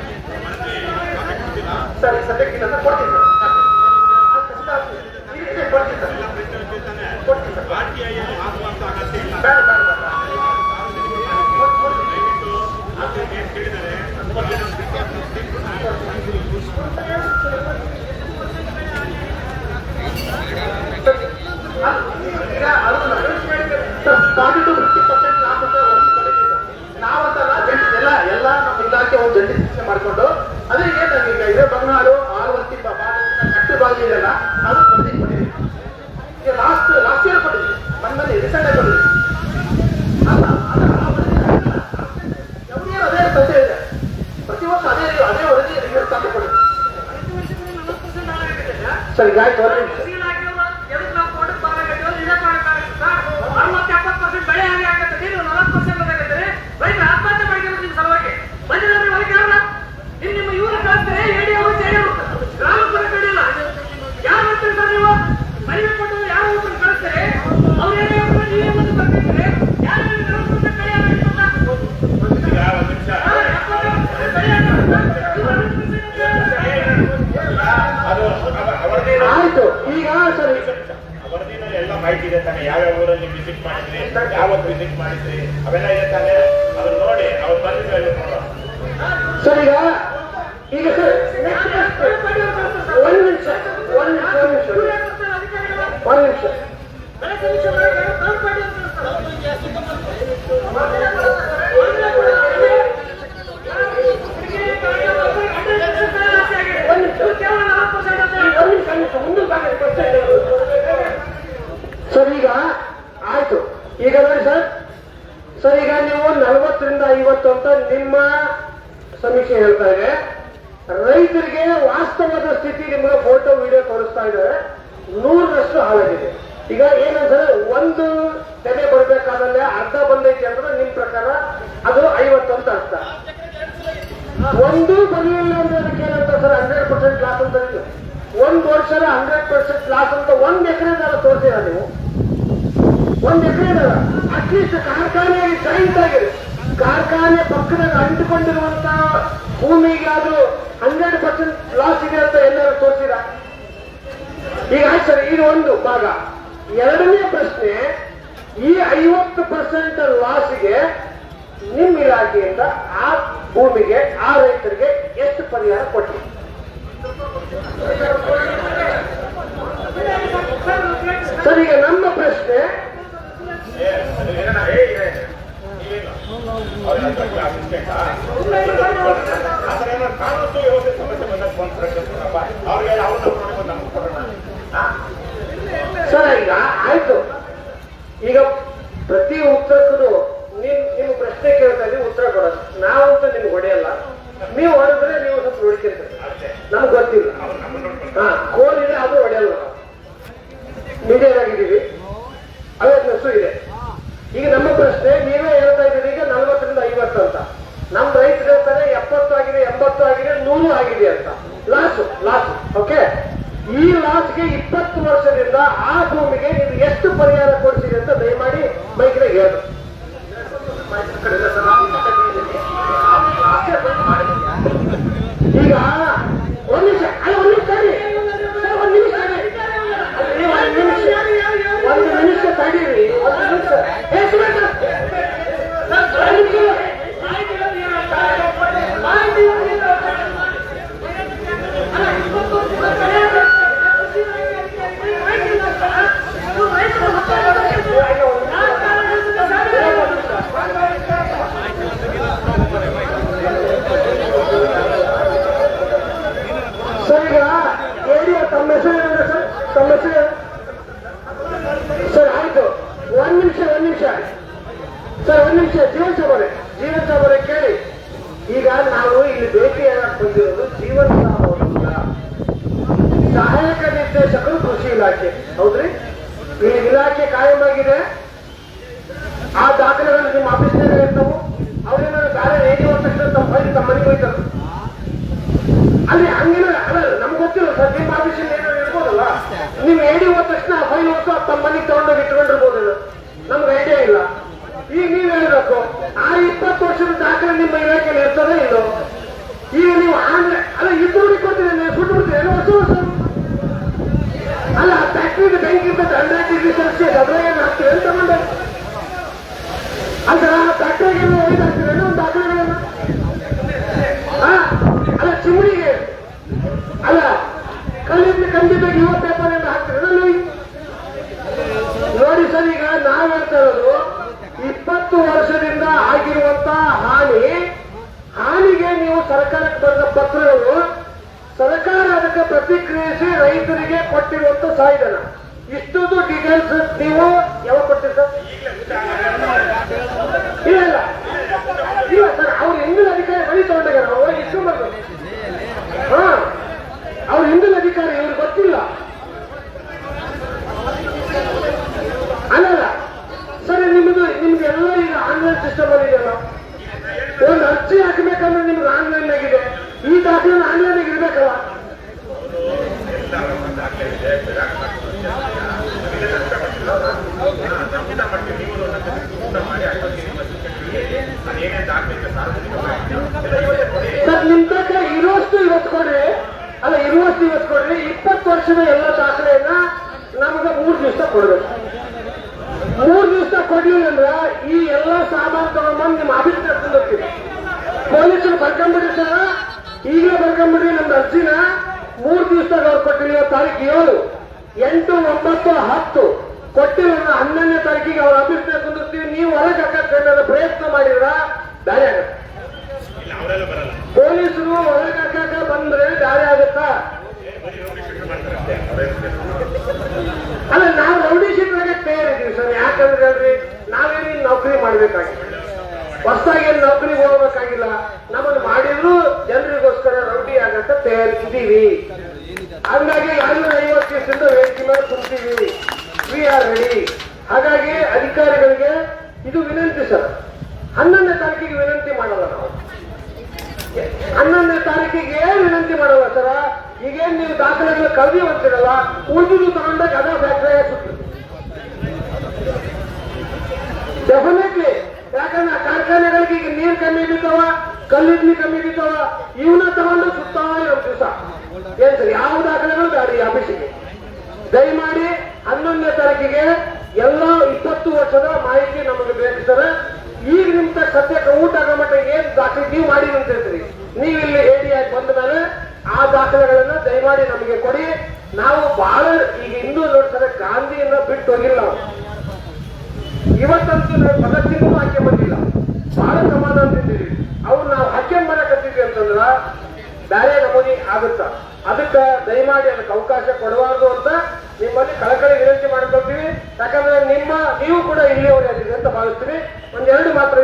ಸರಿ, ಸದ್ಯಕ್ಕಿಲ್ಲ ಸರ್, ಕೊಡ್ತೀನಿ ಸರ್. ಕೊಡ್ತೀನಿ ಸರ್. ಬೇಡ ಆಯ್ತು. ಈಗ ಸರಿ, ವರದಿನಲ್ಲಿ ಎಲ್ಲ ಮಾಹಿತಿ ಇದೆ ತಾನೆ, ಯಾವ್ಯಾವ ಊರಲ್ಲಿ ವಿಸಿಟ್ ಮಾಡಿದ್ರಿ, ಯಾವತ್ತು ವಿಸಿಟ್ ಮಾಡಿದ್ರಿ, ಅವೆಲ್ಲ ಇದೆ ತಾನೆ. ಅದನ್ನ ನೋಡಿ ಅವ್ರು ಬಂದಿದ್ದಾರೆ ನೋಡೋ. ಸರ್ ಈಗ ಸರ್ ಒಂದು ನಿಮಿಷ ಸರ್. ಈಗ ಆಯ್ತು. ಈಗ ನೋಡಿ ಸರ್, ಈಗ ನೀವು 40ರಿಂದ 50 ಅಂತ ನಿಮ್ಮ ಸಮೀಕ್ಷೆ ಹೇಳ್ತಾ ಇದೆ. ರೈತರಿಗೆ ವಾಸ್ತವದ ಸ್ಥಿತಿ ನಿಮಗೆ ಫೋಟೋ ವಿಡಿಯೋ ತೋರಿಸ್ತಾ ಇದ್ದಾರೆ, 100ರಷ್ಟು ಹಾಳಾಗಿದೆ. ಈಗ ಏನಂದ್ರೆ ಒಂದು ತೆನೆ ಬರ್ಬೇಕಾದ್ರೆ ಅರ್ಧ ಬಂದೈತಿ ಅಂದ್ರೆ ನಿಮ್ ಪ್ರಕಾರ ಅದು 50 ಅಂತ ಅರ್ಥ. ಒಂದು ಬರಲಿಲ್ಲ ಅಂದ್ರೆ ಅದಕ್ಕೆ ಏನಂತ ಸರ್ 100% ಲಾಸ್ ಅಂತ ಇಲ್ಲ. 1 ವರ್ಷದ 100% ಲಾಸ್ ಅಂತ 1 ಎಕರೆದಲ್ಲ ತೋರಿಸಿರ ನೀವು. 1 ಎಕರೆದಲ್ಲ, ಅಟ್ಲೀಸ್ಟ್ ಕಾರ್ಖಾನೆಯಾಗಿ ಜಾಯಿಂಟ್ ಆಗಿದೆ, ಕಾರ್ಖಾನೆ ಪಕ್ಕದಾಗ ಅಂಟಿಕೊಂಡಿರುವಂತ ಭೂಮಿಗೆ ಅದು 100% ಲಾಸ್ ಇದೆ ಅಂತ ಎಲ್ಲರೂ ತೋರಿಸಿರ? ಈಗ ಆಯ್ತು ಸರ್, ಇದು ಒಂದು ಭಾಗ. ಎರಡನೇ ಪ್ರಶ್ನೆ, ಈ 50% ಲಾಸ್ಗೆ ನಿಮ್ಮ ಇಲಾಖೆಯಿಂದ ಆ ಭೂಮಿಗೆ, ಆ ರೈತರಿಗೆ ಎಷ್ಟು ಪರಿಹಾರ ಕೊಟ್ಟಿ? ಸರ್, ಈಗ ನಮ್ಮ ಪ್ರಶ್ನೆ ಸರ್, ಈಗ ಆಯ್ತು. ಈಗ ಪ್ರತಿ ಉತ್ತರಕ್ಕೂ ನೀವು ಪ್ರಶ್ನೆ ಕೇಳ್ತಾ ಇದ್ದೀವಿ, ಉತ್ತರ ಕೊಡೋದು. ನಾವಂತೂ ನಿಮ್ಗೆ ಹೊಡೆಯಲ್ಲ, ನೀವು ಹೊಡೆದ್ರೆ ನೀವು ಸ್ವಲ್ಪ ನೋಡ್ತಿರ್ತೀರಿ, ನಮ್ಗೆ ಗೊತ್ತಿಲ್ಲ. ಕೋಲ್ ಇದೆ, ಅದು ಹೊಡೆಯಲ್ಲ. ಮೀಡಿಯಾ ಆಗಿದ್ದೀವಿ, ಅವೇರ್ನೆಸ್ಸು ಇದೆ. ಈಗ ನಮ್ಮ ಪ್ರಶ್ನೆ, ನೀವೇ ಹೇಳ್ತಾ ಇದ್ದೀರಿ ಈಗ 40ರಿಂದ 50 ಅಂತ. ನಮ್ ರೈತರು ಹೇಳ್ತಾರೆ 70 ಆಗಿದೆ, 80 ಆಗಿದೆ, 100 ಆಗಿದೆ ಅಂತ. ಲಾಸ್. ಓಕೆ, ಈ ಲಾಸ್ಗೆ 20 ವರ್ಷದಿಂದ ಆ ಭೂಮಿಗೆ ನೀವು ಎಷ್ಟು ಪರಿಹಾರ ಕೊಡ್ತೀರಿ ಅಂತ ದಯಮಾಡಿ ಮೈಕ್ಗೆ ಹೇಳಿ. ಈಗ ಒಂದು ನಿಮಿಷ ತಡೀರಿ. ಸರ್, ಈಗ ಹೇಳಿ ತಮ್ಮ ಹೆಸರು ಏನಂದ್ರೆ ಸರ್? ತಮ್ಮ ಹೆಸರು ಸರ್? ಆಯ್ತು, ಒಂದ್ ನಿಮಿಷ ಸರ್, ಒಂದ್ ನಿಮಿಷ. ಜೀವನ್ ಸಾಬರೇ ಕೇಳಿ. ಈಗ ನಾವು ಇಲ್ಲಿ ಭೇಟಿಯಾಗಕ್ಕೆ ಬಂದಿರೋದು ಜೀವನ್ ಸಾಬ್ ಸಹಾಯಕ ನಿರ್ದೇಶಕರು ಕೃಷಿ ಇಲಾಖೆ, ಹೌದ್ರಿ? ಇಲ್ಲಿ ಇಲಾಖೆ ಕಾಯಂ ಆಗಿದೆ. ಆ ದಾಖಲೆಗಳು ನಿಮ್ಮ ಆಫೀಸ್ನಾಗ ಇರ್ತಾವು. ಅವ್ರೇನಾದ್ರು ಬೇರೆ ರೇಡಿಯೋ ತಕ್ಷಣ ತಮ್ಮ ಫೈಲ್ ತಮ್ಮ ಮನೆಗೆ ಹೋಯ್ತಾರೆ. ಅಲ್ಲಿ ಹಂಗೇನ ಅಲ್ಲ, ನಮ್ಗೆ ಗೊತ್ತಿಲ್ಲ ಸರ್. ನಿಮ್ಮ ಆಫೀಸಲ್ಲಿ ಏನಾದ್ರು ಇರ್ಬೋದಲ್ಲ, ನೀವು ಏಡಿ ಹೋದ ತಕ್ಷಣ ಆ ಫೈಲ್ ಹೊತ್ತು ತಮ್ಮ ಮನೆಗೆ ತಗೊಂಡೋಗಿ ಇಟ್ಕೊಂಡಿರ್ಬೋದಲ್ಲ, ನಮ್ಗೆ ಐಡಿಯಾ ಇಲ್ಲ. ಈಗ ನೀವು ಹೇಳಬೇಕು, ಆ 20 ವರ್ಷದ ದಾಖಲೆ ನಿಮ್ಮ ಇಲಾಖೆಯಲ್ಲಿ ಇರ್ತದೆ ಇಲ್ಲೋ? ಈಗ ನೀವು ಅಲ್ಲ ಇದ್ದು ಕೊಡ್ತೀರಿ, ಸುಟ್ಟು ಬಿಡ್ತೀರಿ ವರ್ಷ ಅಲ್ಲ. ಫ್ಯಾಕ್ಟ್ರಿಗೆ ಬೆಂಕಿ ಇರ್ತದೆ, 100 ಡಿಗ್ರಿ ಸೆಲ್ಸಿಯಸ್, ಅದ್ರಾಗ ಹಾಕ್ತೀವಿ ಅಂತ ತಗೊಂಡೆ ಅಂತ ಫ್ಯಾಕ್ಟ್ರಿಗೆ ಒಯ್ದು ಹಾಕ್ತೀರಿ ಒಂದು ದಾಖಲೆಗಳನ್ನ. ಅಲ್ಲ ಚಿಮಣಿಗೆ ಅಲ್ಲ ಖಂಡಿತವಾಗಿ ಯುವ ಪೇಪರ್ ಅಂತ ಹಾಕ್ತೀರಿ ನೋಡಿ ಸರ್. ಈಗ ನಾವ್ ಹೇಳ್ತಾ ಇರೋದು 20 ವರ್ಷದಿಂದ ಆಗಿರುವಂತ ಹಾನಿಗೆ ನೀವು ಸರ್ಕಾರಕ್ಕೆ ಬರೆದ ಪತ್ರಗಳು, ಸರ್ಕಾರ ಅದಕ್ಕೆ ಪ್ರತಿಕ್ರಿಯಿಸಿ ರೈತರಿಗೆ ಕೊಟ್ಟಿರುವಂತ ಸಹಾಯಧನ, ಇಷ್ಟೊಂದು ಡೀಟೇಲ್ಸ್ ನೀವು ಯಾವಾಗ ಕೊಡ್ತೀರಿ ಸರ್? ಇಲ್ಲ ಸರ್, ಅವ್ರು ಹಿಂದಿನ ಅಧಿಕಾರಿ ಬಳಿ ತಗೊಂಡಾಗ ಅವ್ರಿಗೆ ಇಷ್ಟು ಬರ್ಬೇಕು. ಅವ್ರು ಹಿಂದಿನ ಅಧಿಕಾರಿ, ಇವ್ರಿಗೆ ಗೊತ್ತಿಲ್ಲ. ಅಲ್ಲ ಸರ್, ನಿಮ್ಗೆಲ್ಲ ಈಗ ಆನ್ಲೈನ್ ಸಿಸ್ಟಮ್ ಅಲ್ಲಿ ಇದೆಯಲ್ಲ, ಒಂದು ಅರ್ಜಿ ಹಾಕಬೇಕಂದ್ರೆ ನಿಮ್ಗೆ ಆನ್ಲೈನ್ ಆಗಿದೆ. ಈ ದಾಖಲೆ ಆನ್ಲೈನ್ ಆಗಿ ಇರ್ಬೇಕಲ್ಲ? ದಿವಸ ಕೊಡ್ರಿ, 20 ವರ್ಷದ ಎಲ್ಲ ದಾಖಲೆಯನ್ನ ನಮಗೆ 3 ದಿವಸ ಕೊಡ್ಬೇಕು. 3 ದಿವಸ ಕೊಡ್ಲಿಲ್ಲ ಅಂದ್ರ ಈ ಎಲ್ಲ ಸಾಮಾನು ತಗೊಂಡ್ಬಂದು ನಿಮ್ಮ ಆಫೀಸ್ ಕರ್ಕೊಂಡು ಹೋಗ್ತೀವಿ. ಪೊಲೀಸರು ಬರ್ಕೊಂಬಿಡ್ರಿ ಸರ್, ಈಗಲೇ ಬರ್ಕೊಂಬಿಡ್ರಿ ನಮ್ದು ಅರ್ಜಿನ. 3 ದಿವಸದಾಗ ಅವ್ರು ಕೊಟ್ಟಿಲ್ಲ. ತಾರೀಕು 7, 8, 9, 10 ಕೊಟ್ಟಿಲ್ಲ. 11ನೇ ತಾರೀಕಿಗೆ ಅವ್ರ ಆಫೀಸ್ ಕುಂದಿರ್ತೀವಿ. ನೀವು ಹೊರಗೆ ಹಾಕಕ್ಕೆ ಪ್ರಯತ್ನ ಮಾಡಿದ್ರ ದಾರಿ ಆಗುತ್ತೆ. ಪೊಲೀಸರು ಹೊರಗೆ ಹಾಕಕ್ಕೆ ಬಂದ್ರೆ ದಾರಿ ಆಗುತ್ತಾ? ಅಲ್ಲ, ನಾವು ರೌಡಿ ಶೀಟ್ರಾಗ ತಯಾರಿದ್ದೀವಿ ಸರ್. ಯಾಕಂದ್ರೆ ಹೇಳ್ರಿ, ನಾವೇನು ನೌಕರಿ ಮಾಡ್ಬೇಕಾಗಿಲ್ಲ, ಹೊಸದಾಗಿ ಏನು ನೌಕರಿಗೆ ಹೋಗ್ಬೇಕಾಗಿಲ್ಲ. ನಮ್ಮನ್ನು ಮಾಡಿದ್ರು ಜನರಿಗೋಸ್ಕರ ರೌಡಿ ಆಗತ್ತ ತಯಾರಿಸಿದ್ದೀವಿ. ಹಂಗಾಗಿ 250 ದಿವಸದಿಂದ ವೇದಿಕೆ ಮೇಲೆ ಕುಂತೀವಿ. We are ready. ಹಾಗಾಗಿ ಅಧಿಕಾರಿಗಳಿಗೆ ಇದು ವಿನಂತಿ ಸರ್. 11ನೇ ತಾರೀಕಿಗೆ ವಿನಂತಿ ಮಾಡಲ್ಲ ನಾವು. 11ನೇ ತಾರೀಕಿಗೆ ವಿನಂತಿ ಮಾಡಲ್ಲ ಸರ. ಈಗೇನ್ ನೀವು ದಾಖಲೆಗಳು ಕಲ್ವಿ ಹೋಗ್ತಿರಲ್ಲ, ಉಳಿದು ತಗೊಂಡಾಗ ಅದ ಫ್ಯಾಕ್ಟರಿ ಡೆಫಿನೆಟ್ಲಿ. ಯಾಕಂದ್ರೆ ಕಾರ್ಖಾನೆಗಳಿಗೆ ಈಗ ನೀರು ಕಮ್ಮಿ ಬಿದ್ದಾವ, ಕಲ್ಲಿದ್ಲಿ ಕಮ್ಮಿ ಬಿದ್ದಾವ, ಇವನ್ನ ತಗೊಂಡು ಸುತ್ತಾ ಇರೋ ದಿವಸ ಏನ್ ಸರ್, ಯಾವ ದಾಖಲೆಗಳು ಗಾಡಿ ಆಫೀಸಿಗೆ ದಯಮಾಡಿ 11ನೇ ತಾರೀಕಿಗೆ ಎಲ್ಲ 20 ವರ್ಷದ ಮಾಹಿತಿ ನಮಗೆ ಬೇಕು ಸರ್. ಈಗ ನಿಮ್ ಸದ್ಯಕ್ಕೆ ಊಟ ಆಗೋ ಮಟ್ಟ ಏನ್ ದಾಖಲೆ ನೀವು ಮಾಡಿ ಅಂತ ಹೇಳ್ತೀರಿ, ನೀವು ಇಲ್ಲಿ ADI ಬಂದ ಮೇಲೆ ಆ ದಾಖಲೆಗಳನ್ನ ದಯಮಾಡಿ ನಮಗೆ ಕೊಡಿ. ನಾವು ಬಹಳ ಈಗ ಹಿಂದೂ ನೋಡ್ತಾರೆ, ಗಾಂಧಿಯನ್ನ ಬಿಟ್ಟು ಹೋಗಿಲ್ಲ ನಾವು. ಇವತ್ತಂತೂ ನಾವು ಭಗತ್ಸಿಂಗೂ ಹಾಕಿ ಬಂದಿಲ್ಲ, ಬಹಳ ಸಮಾಧಾನ ತಿಂದಿದ್ದೀವಿ. ಅವ್ರು ನಾವು ಹಾಕಿ ಮಾಡಕತ್ತಿದ್ವಿ ಅಂತಂದ್ರ ಬೇರೆ ನಮೂನಿ ಆಗುತ್ತ. ಅದಕ್ಕೆ ದಯಮಾಡಿ ಅದಕ್ಕೆ ಅವಕಾಶ ಕೊಡಬಾರ್ದು ಅಂತ ನಿಮ್ಮಲ್ಲಿ ಕಳಕಳಿ ವಿನಂತಿ ಮಾಡ್ಕೊಳ್ತೀವಿ. ಯಾಕಂದ್ರೆ ನೀವು ಕೂಡ ಇಲ್ಲಿಯವರೇ ಆಗಿರಿ ಅಂತ ಭಾವಿಸ್ತೀವಿ. 1-2 ಮಾತ್ರ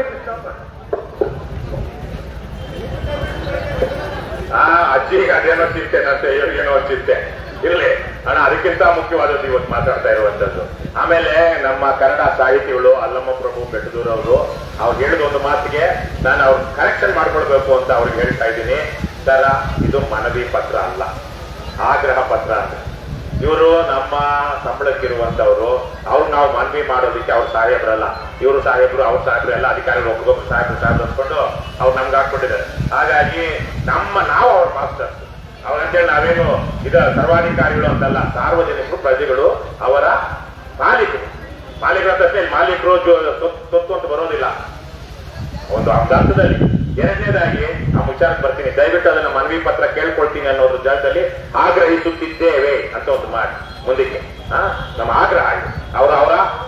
ಅಜ್ಜಿಗೆ ಅದೇನೋ ಚಿಂತೆನಂತೆ, ಇವ್ರಿಗೇನೋ ಚಿಂತೆ ಇರ್ಲಿ ಅಣ್ಣ. ಅದಕ್ಕಿಂತ ಮುಖ್ಯವಾದದ್ದು ಇವತ್ತು ಮಾತಾಡ್ತಾ ಇರುವಂತದ್ದು. ಆಮೇಲೆ ನಮ್ಮ ಕನ್ನಡ ಸಾಹಿತಿಗಳು ಅಲ್ಲಮ್ಮ ಪ್ರಭು ಬೆಟ್ಟದೂರ್ ಅವರು ಹೇಳಿದ ಒಂದು ಮಾತಿಗೆ ನಾನು ಅವ್ರು ಕರೆಕ್ಷನ್ ಮಾಡ್ಕೊಳ್ಬೇಕು ಅಂತ ಅವ್ರಿಗೆ ಹೇಳ್ತಾ ಇದ್ದೀನಿ. ಸರ, ಇದು ಮನವಿ ಪತ್ರ ಅಲ್ಲ, ಆಗ್ರಹ ಪತ್ರ ಅಂತ. ಇವರು ನಮ್ಮ ಸಂಬಳಕ್ಕಿರುವಂತವ್ರು. ಅವ್ರು ನಾವು ಮನವಿ ಮಾಡೋದಕ್ಕೆ ಅವ್ರ ಸಾಹೇಬ್ರಲ್ಲ, ಇವರು ಸಾಹೇಬ್ರು, ಅವ್ರ ಸಾಹೇಬ್ರು ಎಲ್ಲ ಅಧಿಕಾರಿಗಳು ಒಬ್ಬೊಬ್ಬರು ಸಾಹೇಬ್ರು ಅಂದ್ಕೊಂಡು ಅವ್ರು ನಮ್ಗೆ ಹಾಕ್ಬಿಟ್ಟಿದ್ದಾರೆ. ಹಾಗಾಗಿ ನಾವು ಅವ್ರ ಮಾಸ್ಟರ್ಸ್ ಅವ್ರಂತೇಳಿ ನಾವೇನು ಸರ್ವಾಧಿಕಾರಿಗಳು ಅಂತಲ್ಲ. ಸಾರ್ವಜನಿಕರು, ಪ್ರಜೆಗಳು ಅವರ ಮಾಲೀಕರು. ಅಂತ ಮಾಲೀಕರು ಸೊತ್ತು ಅಂತ ಬರೋದಿಲ್ಲ ಒಂದು ಅರ್ಥದಲ್ಲಿ. ಎರಡನೇದಾಗಿ ಆ ವಿಚಾರಕ್ಕೆ ಬರ್ತೀನಿ, ದಯವಿಟ್ಟು ಅದನ್ನ ಮನವಿ ಪತ್ರ ಕೇಳ್ಕೊಳ್ತೀನಿ ಅನ್ನೋದ್ರ ಜಾಗದಲ್ಲಿ ಆಗ್ರಹಿಸುತ್ತಿದ್ದೇವೆ ಅಂತ ಒಂದು ಮಾಡಿ ಮುಂದಕ್ಕೆ ನಮ್ಮ ಆಗ್ರಹ ಆಗಿದೆ.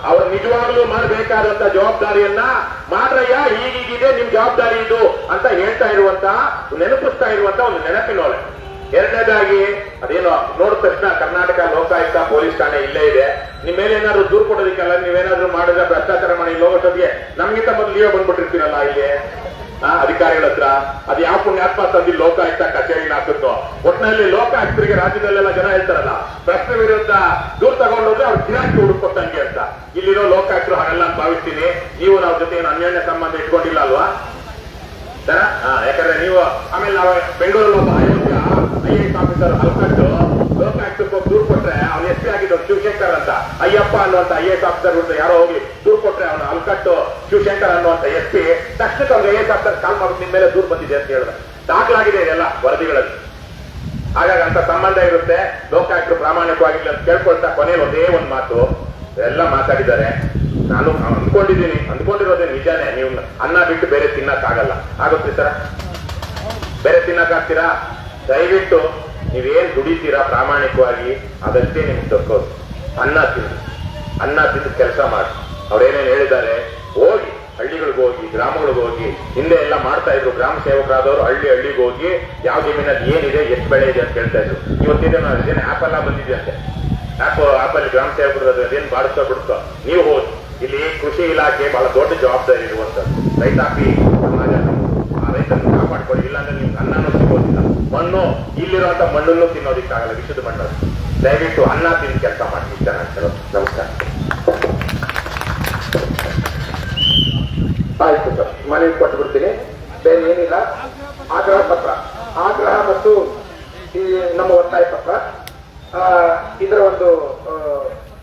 ಅವರ ನಿಜವಾಗ್ಲೂ ಮಾಡಬೇಕಾದಂತ ಜವಾಬ್ದಾರಿಯನ್ನ ಮಾಡ್ರಯ್ಯ, ಈಗೀಗಿದೆ ನಿಮ್ ಜವಾಬ್ದಾರಿ ಇದು ಅಂತ ಹೇಳ್ತಾ ಇರುವಂತ, ನೆನಪಿಸ್ತಾ ಇರುವಂತ ಒಂದು ನೆನಪಿನೋಲೆ. ಎರಡನೇದಾಗಿ ಅದೇನೋ ನೋಡಿದ ತಕ್ಷಣ ಕರ್ನಾಟಕ ಲೋಕಾಯುಕ್ತ ಪೊಲೀಸ್ ಠಾಣೆ ಇಲ್ಲೇ ಇದೆ, ನಿಮ್ಮ ಮೇಲೆ ಏನಾದ್ರು ದೂರು ಕೊಡೋದಕ್ಕೆಲ್ಲ ನೀವೇನಾದ್ರೂ ಮಾಡಿದ್ರೆ ಭ್ರಷ್ಟಾಚಾರ ಮಾಡಿ ಹೋಗೋಷ್ಟೊತ್ತಿಗೆ ನಮ್ಗಿಂತ ಮೊದಲು ನೀವೇ ಬಂದ್ಬಿಟ್ಟಿರ್ತೀರಲ್ಲ ಇಲ್ಲಿ ಅಧಿಕಾರಿಗಳ ಹತ್ರ. ಅದು ಯಾವ ಪುಣ್ಯಾತ್ಮ ತಂದಿ ಲೋಕಾಯುಕ್ತ ಕಚೇರಿನ ಹಾಕುತ್ತೋ. ಒಟ್ಟಿನಲ್ಲಿ ಲೋಕಾಯುಕ್ತರಿಗೆ ರಾಜ್ಯದಲ್ಲೆಲ್ಲ ಜನ ಹೇಳ್ತಾರಲ್ಲ, ಪ್ರಶ್ನೆ ವಿರುದ್ಧ ದೂರು ತಗೊಂಡೋದ್ರೆ ಅವ್ರು ಗಿರಾಕಿ ಹುಡುಕೊಟ್ಟಂಗೆ ಅಂತ. ಇಲ್ಲಿರೋ ಲೋಕಾಯುಕ್ತರು ಹಾಗೆಲ್ಲ ಅಂತ ಭಾವಿಸ್ತೀನಿ. ನೀವು ನಾವು ಜೊತೆ ಏನು ಅನ್ಯೋನ್ಯ ಸಂಬಂಧ ಇಟ್ಕೊಂಡಿಲ್ಲ ಅಲ್ವಾ ಸರ? ಯಾಕಂದ್ರೆ ನೀವು ಆಮೇಲೆ ನಾವು ಬೆಂಗಳೂರಲ್ಲಿ ಒಬ್ಬ ಅಯೋಗ್ಯ IAS ಆಫೀಸರ್ ಹಲ್ಕಟ್ಟು ಲೋಕಾಯುಕ್ತಕ್ಕೆ ದೂರು ಕೊಟ್ರೆ, ಅವ್ನು SP ಆಗಿದ್ದು ಶಿವಶಂಕರ್ ಅಂತ, ಅಯ್ಯಪ್ಪ ಅನ್ನುವಂತ IAS ಆಫೀಸರ್ ವಿರುದ್ಧ ಯಾರೋ ಹೋಗಿ ದೂರು ಕೊಟ್ರೆ ಅವನು ಹಲ್ಕಟ್ಟು ಶಿವಶಂಕರ್ ಅನ್ನುವಂತ SP ತಕ್ಷಣಕ್ಕೆ ಅವ್ರಿಗೆ IAS ಆಫೀಸರ್ ಕಾಲ್ ಮಾಡಿ ನಿಮ್ಮ ಮೇಲೆ ದೂರು ಬಂದಿದೆ ಅಂತ ಹೇಳಿದ್ರೆ ದಾಖಲಾಗಿದೆ ಇದೆಲ್ಲ ವರದಿಗಳಲ್ಲಿ. ಹಾಗಾಗಿ ಅಂತ ಸಂಬಂಧ ಇರುತ್ತೆ. ಲೋಕಾಯುಕ್ತರು ಪ್ರಾಮಾಣಿಕವಾಗಿಲ್ಲ ಅಂತ ಕೇಳ್ಕೊಳ್ತಾ ಕೊನೆಯಲ್ಲಿ ಒಂದೇ ಒಂದು ಮಾತು ಎಲ್ಲ ಮಾತಾಡಿದ್ದಾರೆ. ನಾನು ಅಂದ್ಕೊಂಡಿರೋದೇ ನಿಜಾನೇ. ನೀವು ಅನ್ನ ಬಿಟ್ಟು ಬೇರೆ ತಿನ್ನಕ್ಕಾಗಲ್ಲ. ಆಗುತ್ತೆ ಸರ? ಬೇರೆ ತಿನ್ನಕ್ಕಾಗ್ತೀರಾ? ದಯವಿಟ್ಟು ನೀವೇನ್ ದುಡಿತೀರಾ ಪ್ರಾಮಾಣಿಕವಾಗಿ ಅದಷ್ಟೇ ನಿಮ್ಗೆ ದೊರಕೋದು. ಅನ್ನ ತಿಂದು ಕೆಲಸ ಮಾಡಿ. ಅವ್ರೇನೇನು ಹೇಳಿದ್ದಾರೆ, ಹೋಗಿ ಹಳ್ಳಿಗಳಿಗೆ ಹೋಗಿ, ಗ್ರಾಮಗಳಿಗೆ ಹೋಗಿ. ಹಿಂದೆ ಎಲ್ಲ ಮಾಡ್ತಾ ಇದ್ರು ಗ್ರಾಮ ಸೇವಕರಾದವರು. ಹಳ್ಳಿಗೆ ಹೋಗಿ ಯಾವ ಜಮೀನಲ್ಲಿ ಏನಿದೆ, ಎಷ್ಟು ಬೆಳೆ ಇದೆ ಅಂತ ಹೇಳ್ತಾ ಇದ್ರು. ಇವತ್ತಿದೇನೋ ಅದೇನು ಆ್ಯಪ್ ಎಲ್ಲ ಬಂದಿದೆ ಅಂತೆ. ಆಪಲ್ಲಿ ಗ್ರಾಮ ಸೇವಕರು ಅದೇನು ಬಾಡಿಸ್ತಾ ಬಿಡುತ್ತೋ. ನೀವು ಹೋಗಿ, ಇಲ್ಲಿ ಕೃಷಿ ಇಲಾಖೆ ಬಹಳ ದೊಡ್ಡ ಜವಾಬ್ದಾರಿ ಇರುವಂತದ್ದು. ರೈತಾಪಿ ಸಮಾಜ, ಆ ರೈತರನ್ನು ಕಾಪಾಡ್ಕೊಳ್ಳಿ. ಇಲ್ಲಾಂದ್ರೆ ನಿಮ್ಗೆ ಅನ್ನನೂ ಸಿಗೋದಿಲ್ಲ. ಮಣ್ಣು ಇಲ್ಲಿರುವಂತ ಮಣ್ಣನ್ನು ತಿನ್ನೋದಿಕ್ಕಾಗಲ್ಲ, ವಿಷದ ಮಣ್ಣು. ದಯವಿಟ್ಟು ಅನ್ನ ತಿಂದು ಕೆಲಸ ಮಾಡಿ. ಚೆನ್ನಾಗಿ ನಮಸ್ಕಾರ. ಆಯ್ತು ಸರ್, ಮನೆಗೆ ಕೊಟ್ಟು ಬಿಡ್ತೀನಿ. ಬೇರೆ ಏನಿಲ್ಲ. ಆಗ್ರಹ ಪತ್ರ, ಆಗ್ರಹ ಮತ್ತು ಈ ನಮ್ಮ ಒತ್ತಾಯ ಪತ್ರ, ಇದರ ಒಂದು